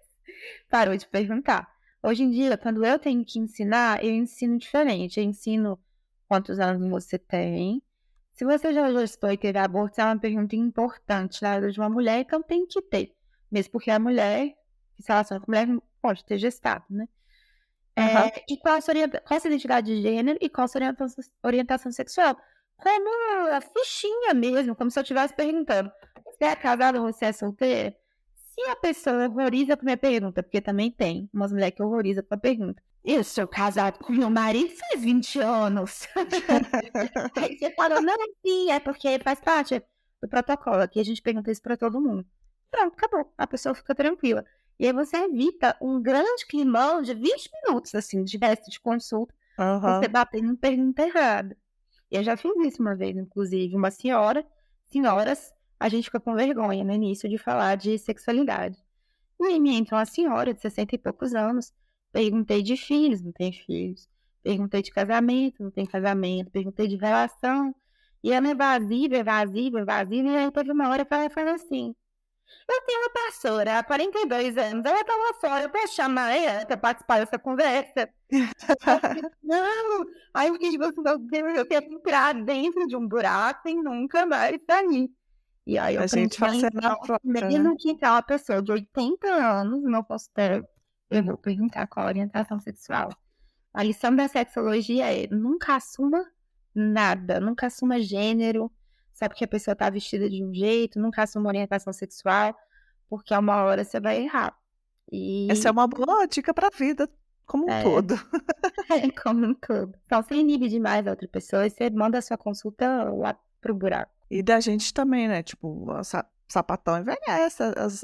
Parou de perguntar. Hoje em dia, quando eu tenho que ensinar, eu ensino diferente. Eu ensino quantos anos você tem. Se você já gestou e teve aborto, é uma pergunta importante na vida de uma mulher, então tem que ter. Mesmo porque a mulher que se relaciona com a mulher pode ter gestado, né? Aham. E qual a sua identidade de gênero e qual a sua orientação sexual? Como a fichinha mesmo, como se eu estivesse perguntando: você é casado ou você é solteira? Se a pessoa horroriza com a minha pergunta, porque também tem umas mulheres que horrorizam com a pergunta. Eu sou casado com meu marido faz 20 anos. Aí você fala, não, sim, é porque faz parte do protocolo. Aqui a gente pergunta isso pra todo mundo. Pronto, acabou. A pessoa fica tranquila. E aí você evita um grande climão de 20 minutos, assim, de resto de consulta, você Aham. batendo em pergunta errada. Eu já fiz isso uma vez, inclusive. Senhoras, a gente fica com vergonha no início de falar de sexualidade. E aí me entra uma senhora de 60 e poucos anos, perguntei de filhos, não tem filhos. Perguntei de casamento, não tem casamento. Perguntei de relação. E ela é evasiva, evasiva, evasiva. E aí teve uma hora que ela falou assim: eu tenho uma pastora há 42 anos, ela tá lá fora, eu posso chamar ela para participar dessa conversa? Eu falei, não! Aí eu fiquei tipo assim, meu Deus, eu quero entrar dentro de um buraco e nunca mais sair. E aí eu A gente aprendi a fazendo a então, própria, né? mesmo que entrar uma pessoa de 80 anos no meu consultório, eu vou perguntar qual a orientação sexual. A lição da sexologia é: nunca assuma nada, nunca assuma gênero, sabe que a pessoa tá vestida de um jeito, nunca assuma orientação sexual, porque a uma hora você vai errar. Essa é E uma boa dica pra vida como um é, todo. é como um todo. Então, você inibe demais a outra pessoa e você manda a sua consulta lá pro buraco. E da gente também, né? Tipo, sapatão envelhece,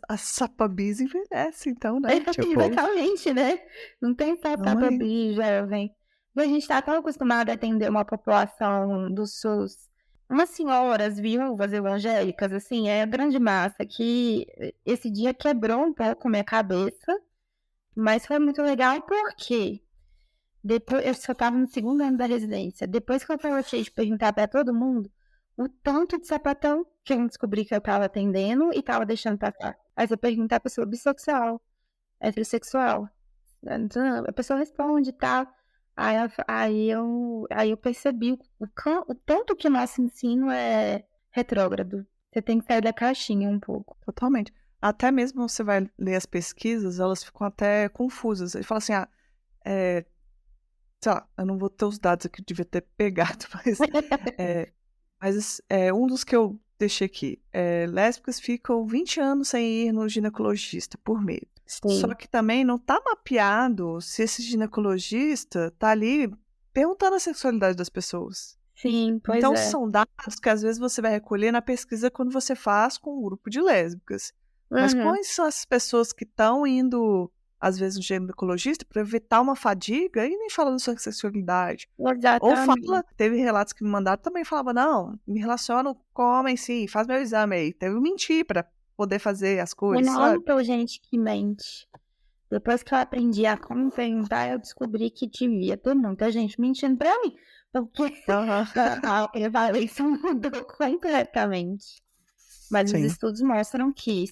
as sapabis envelhecem, então, né? Tipo, Exatamente, né? Não tem só vamos aí. tapa-bi, jovem. E a gente está tão acostumado a atender uma população do SUS, umas senhoras viúvas evangélicas, assim, é a grande massa, que esse dia quebrou um pouco minha cabeça, mas foi muito legal porque depois eu só estava no segundo ano da residência. Depois que eu parei de perguntar para todo mundo, o tanto de sapatão que eu descobri que eu estava atendendo e estava deixando passar. Aí você perguntar a pessoa bissexual, heterossexual. Então, a pessoa responde e tal. Aí eu percebi o tanto que o nosso ensino é retrógrado. Você tem que sair da caixinha um pouco. Totalmente. Até mesmo você vai ler as pesquisas, elas ficam até confusas. Ele fala assim, sei lá, eu não vou ter os dados aqui, eu devia ter pegado, é, um dos que eu deixei aqui, lésbicas ficam 20 anos sem ir no ginecologista por mês. Só Sim, que também não tá mapeado se esse ginecologista tá ali perguntando a sexualidade das pessoas. sim, pois Então, é. são dados que às vezes você vai recolher na pesquisa quando você faz com um grupo de lésbicas. Mas Uhum, quais são as pessoas que estão indo, às vezes, no ginecologista para evitar uma fadiga e nem falando sobre sexualidade? Ou exatamente. fala, teve relatos que me mandaram também falava, não, me relaciono com homem sim, faz meu exame aí. Teve que mentir para poder fazer as E coisas, não sabe? por gente que mente. Depois que eu aprendi a como perguntar, eu descobri que devia ter muita gente mentindo pra mim. Porque Aham. a prevalência mudou completamente. Mas os Sim. estudos mostram que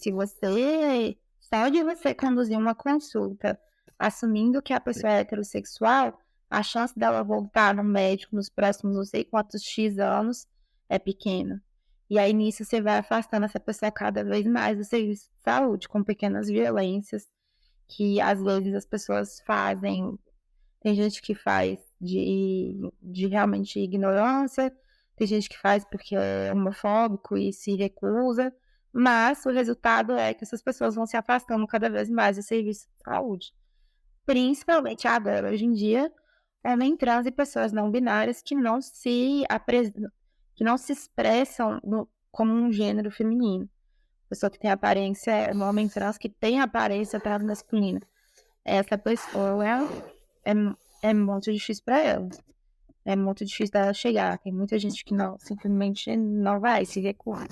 só de você conduzir uma consulta assumindo que a pessoa é heterossexual, a chance dela voltar no médico nos próximos não sei quantos X anos é pequena. E aí nisso você vai afastando essa pessoa cada vez mais do serviço de saúde, com pequenas violências que às vezes as pessoas fazem. Tem gente que faz de realmente ignorância, tem gente que faz porque é homofóbico e se recusa, mas o resultado é que essas pessoas vão se afastando cada vez mais do serviço de saúde. Principalmente agora, hoje em dia, homem trans e pessoas não binárias que não se expressam como um gênero feminino. Pessoa que tem aparência, um homem trans que tem aparência transmasculina. Essa pessoa é, é muito difícil para ela. É muito difícil dela chegar. Tem muita gente que não, simplesmente não vai, se recusa.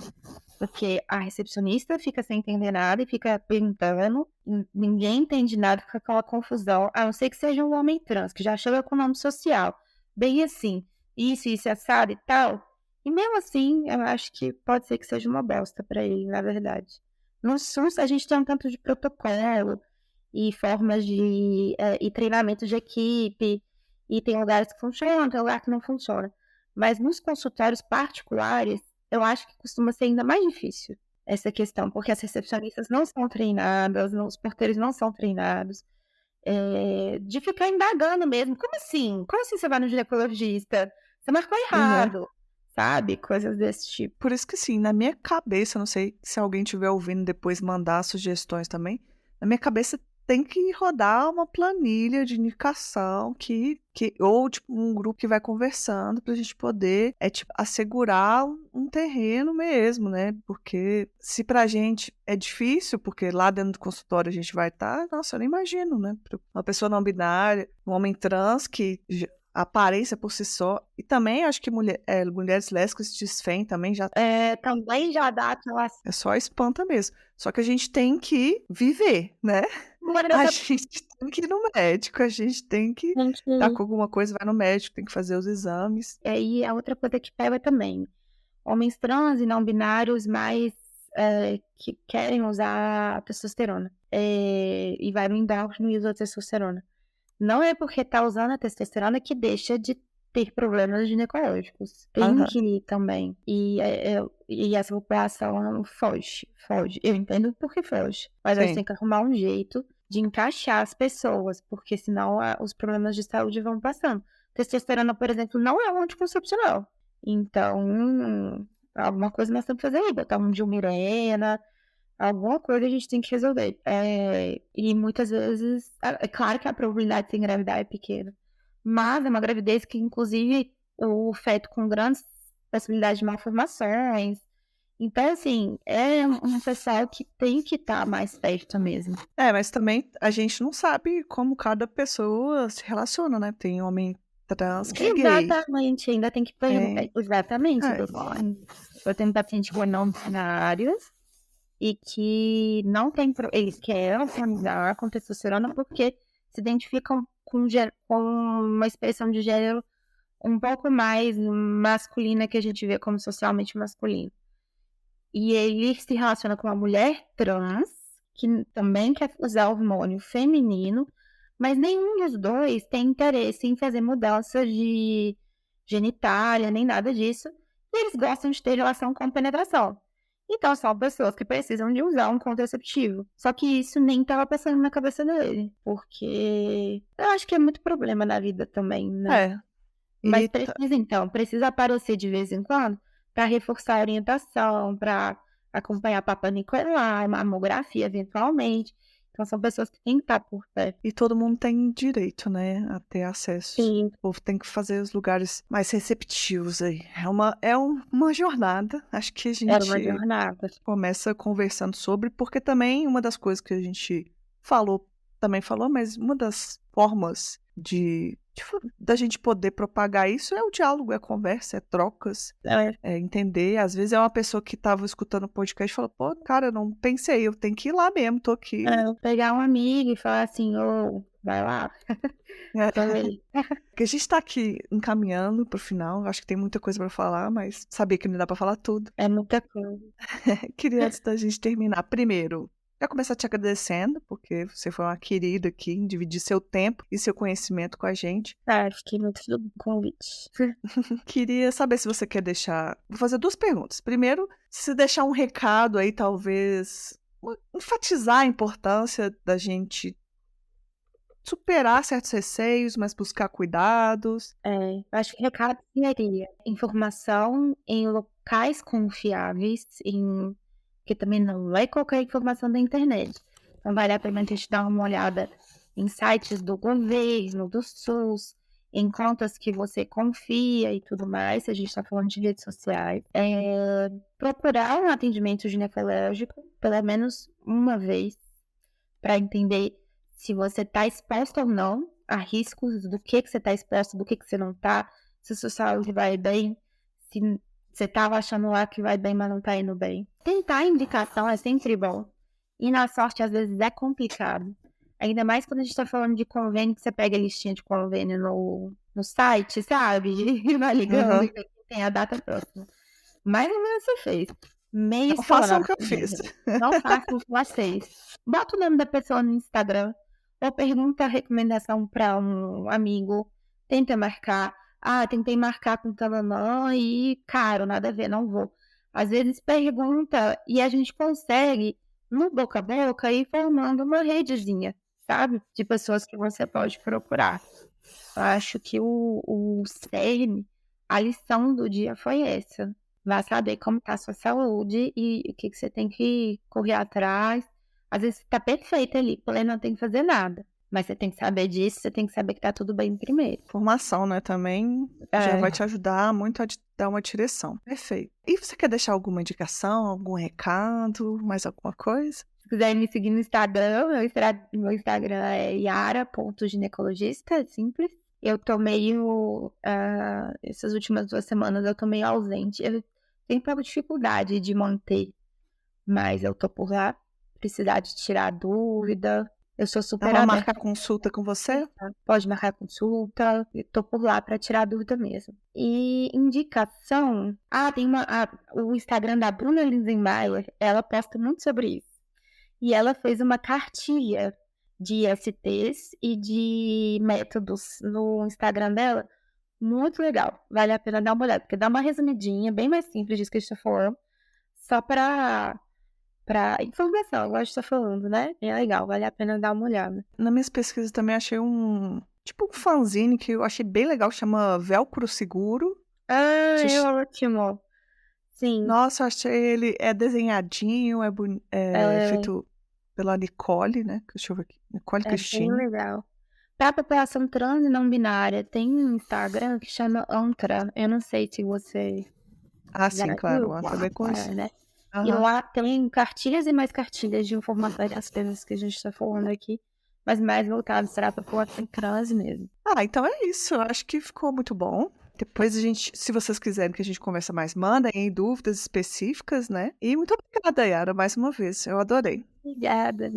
Porque a recepcionista fica sem entender nada e fica perguntando, ninguém entende nada, fica aquela confusão, a não ser que seja um homem trans, que já chega com nome social, bem assim, isso, assado e tal. E mesmo assim, eu acho que pode ser que seja uma bosta para ele, na verdade. No SUS, a gente tem um tanto de protocolo e formas e treinamento de equipe, e tem lugares que funcionam, tem lugares que não funcionam. Mas nos consultórios particulares, eu acho que costuma ser ainda mais difícil essa questão, porque as recepcionistas não são treinadas, os porteiros não são treinados, de ficar indagando mesmo. Como assim? Como assim você vai no ginecologista? Você marcou Uhum. errado, sabe? Coisas desse tipo. Por isso que, sim, na minha cabeça, não sei se alguém estiver ouvindo depois mandar sugestões também, na minha cabeça tem que rodar uma planilha de indicação ou tipo um grupo que vai conversando para a gente poder tipo, assegurar um terreno mesmo, né? Porque se pra gente é difícil, porque lá dentro do consultório a gente vai estar, nossa, eu não imagino, né? Pra uma pessoa não binária, um homem trans que a aparência por si só. E também acho que mulheres lésbicas desfém também já Também já dá aquela. é só espanta mesmo. Só que a gente tem que viver, né? A gente tem que ir no médico, a gente tem que tá com alguma coisa, vai no médico, tem que fazer os exames. E aí a outra coisa que pega também. Homens trans e não binários mais que querem usar testosterona. E vai no endócrino e usa a testosterona. Não é porque tá usando a testosterona que deixa de ter problemas ginecológicos. Tem Aham. que ir também. E essa população foge. Eu entendo por que foge. Mas a gente Sim. tem que arrumar um jeito de encaixar as pessoas, porque senão os problemas de saúde vão passando. Testosterona, por exemplo, não é um anticoncepcional. Então, alguma coisa nós temos que fazer aí. Botar um Dilmirena, alguma coisa a gente tem que resolver. E muitas vezes, é claro que a probabilidade de se engravidar é pequena, mas é uma gravidez que, inclusive, o feto com grandes possibilidades de malformações. Então, assim, é um pessoal que tem que estar mais perto mesmo. Mas também a gente não sabe como cada pessoa se relaciona, né? Tem homem trans que é gay. Exatamente, ainda tem que perguntar. É. Exatamente, É. eu tenho pacientes com não binários e que não tem, eles querem transar com testosterona porque se identificam com uma expressão de gênero um pouco mais masculina que a gente vê como socialmente masculino. E ele se relaciona com uma mulher trans que também quer usar hormônio feminino, mas nenhum dos dois tem interesse em fazer mudanças de genitália, nem nada disso. E eles gostam de ter relação com penetração. Então, são pessoas que precisam de usar um contraceptivo. Só que isso nem estava pensando na cabeça dele. Porque eu acho que é muito problema na vida também, né? Mas precisa aparecer de vez em quando para reforçar a orientação, para acompanhar Papa Nicolau, mamografia eventualmente. Então, são pessoas que têm que estar por perto. E todo mundo tem direito, né, a ter acesso. Sim. O povo tem que fazer os lugares mais receptivos aí. É uma jornada. Acho que a Era uma gente jornada. começa conversando sobre, porque também uma das coisas que a gente também falou, mas uma das formas de da gente poder propagar isso é o diálogo, é a conversa, é trocas, é entender. Às vezes é uma pessoa que estava escutando o podcast e falou, pô, cara, eu não pensei, eu tenho que ir lá mesmo, tô aqui. Pegar um amigo e falar assim, vai lá. Também. Porque a gente tá aqui encaminhando pro final, acho que tem muita coisa pra falar, mas sabia que não dá pra falar tudo. É muita coisa. Queria, antes da gente terminar, primeiro, já começar te agradecendo, porque você foi uma querida aqui em dividir seu tempo e seu conhecimento com a gente. Fiquei muito feliz com o convite. Queria saber se você quer deixar... Vou fazer 2 perguntas. Primeiro, se deixar um recado aí, talvez, enfatizar a importância da gente superar certos receios, mas buscar cuidados. Acho que o recado seria informação em locais confiáveis, que também não é qualquer informação da internet. Então vale a pena a gente dar uma olhada em sites do governo, do SUS, em contas que você confia e tudo mais, se a gente está falando de redes sociais. Procurar um atendimento ginecológico pelo menos uma vez para entender se você está exposto ou não a riscos, do que você está exposto, do que você não está, se a sua saúde vai bem, se você estava achando lá que vai bem, mas não está indo bem. Tentar indicação é sempre bom. E na sorte, às vezes, é complicado. Ainda mais quando a gente está falando de convênio, que você pega a listinha de convênio no site, sabe? E vai ligando e tem a data próxima. Mais ou menos você fez. Não façam o que eu fiz. Não façam o que vocês. Bota o nome da pessoa no Instagram, ou pergunta a recomendação para um amigo, tenta marcar. Tentei marcar com talanã e, caro, nada a ver, não vou. Às vezes pergunta e a gente consegue, no boca a boca, ir formando uma redezinha, sabe? De pessoas que você pode procurar. Eu acho que o cerne, a lição do dia foi essa. Vai saber como tá a sua saúde e o que você tem que correr atrás. Às vezes você tá perfeito ali, porém não tem que fazer nada. Mas você tem que saber disso, você tem que saber que tá tudo bem primeiro. Formação, né, também já vai te ajudar muito a dar uma direção. Perfeito. E você quer deixar alguma indicação, algum recado, mais alguma coisa? Se quiser me seguir no Instagram, meu Instagram é yara.ginecologista, é simples. Eu tô meio... essas últimas 2 semanas eu tô meio ausente. Eu tenho pouca dificuldade de manter, mas eu tô por lá. Precisar de tirar dúvida. Eu sou super aberta. Pode marcar consulta com você? Pode marcar consulta. Eu tô por lá pra tirar dúvida mesmo. E indicação... tem o Instagram da Bruna Linsenmaier, ela posta muito sobre isso. E ela fez uma cartilha de STs e de métodos no Instagram dela. Muito legal. Vale a pena dar uma olhada, porque dá uma resumidinha, bem mais simples disso que a gente tá falando. Só pra informação, agora a gente tá falando, né? É legal, vale a pena dar uma olhada. Nas minhas pesquisas também achei um fanzine que eu achei bem legal, chama Velcro Seguro. É ótimo. Sim. Nossa, eu achei ele desenhadinho, feito pela Nicole, né? Deixa eu ver aqui. Nicole Cristina. É bem legal. Pra população trans e não binária, tem um Instagram que chama Antra. Eu não sei se você... sim, claro. Antra bem conhecido. Né? E lá tem cartilhas e mais cartilhas de informações das coisas que a gente tá falando aqui, mas mais voltados para a população trans mesmo. Então é isso. Eu acho que ficou muito bom. Depois se vocês quiserem que a gente converse mais, mandem dúvidas específicas, né? E muito obrigada, Yara, mais uma vez. Eu adorei. Obrigada.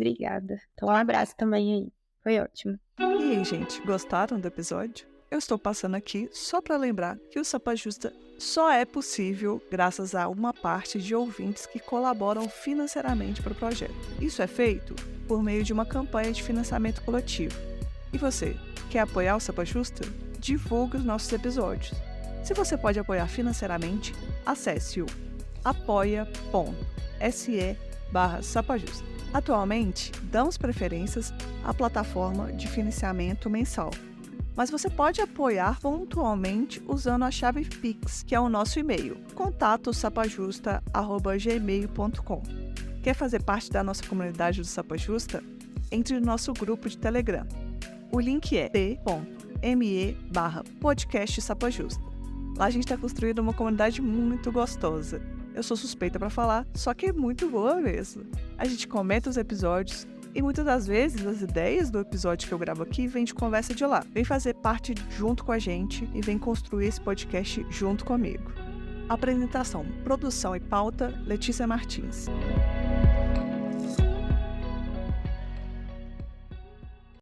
Então um abraço também aí. Foi ótimo. E aí, gente, gostaram do episódio? Eu estou passando aqui só para lembrar que o Sapa Justa só é possível graças a uma parte de ouvintes que colaboram financeiramente para o projeto. Isso é feito por meio de uma campanha de financiamento coletivo. E você, quer apoiar o Sapa Justa? Divulgue os nossos episódios. Se você pode apoiar financeiramente, acesse o apoia.se/sapajusta. Atualmente, damos preferências à plataforma de financiamento mensal, mas você pode apoiar pontualmente usando a chave Pix, que é o nosso e-mail, contato@sapajusta@gmail.com. Quer fazer parte da nossa comunidade do Sapa Justa? Entre no nosso grupo de Telegram. O link é t.me/podcast Sapa Justa. Lá a gente está construindo uma comunidade muito gostosa. Eu sou suspeita para falar, só que é muito boa mesmo. A gente comenta os episódios, E muitas das vezes as ideias do episódio que eu gravo aqui vêm de conversa de lá. Vem fazer parte junto com a gente e vem construir esse podcast junto comigo. Apresentação, produção e pauta, Letícia Martins.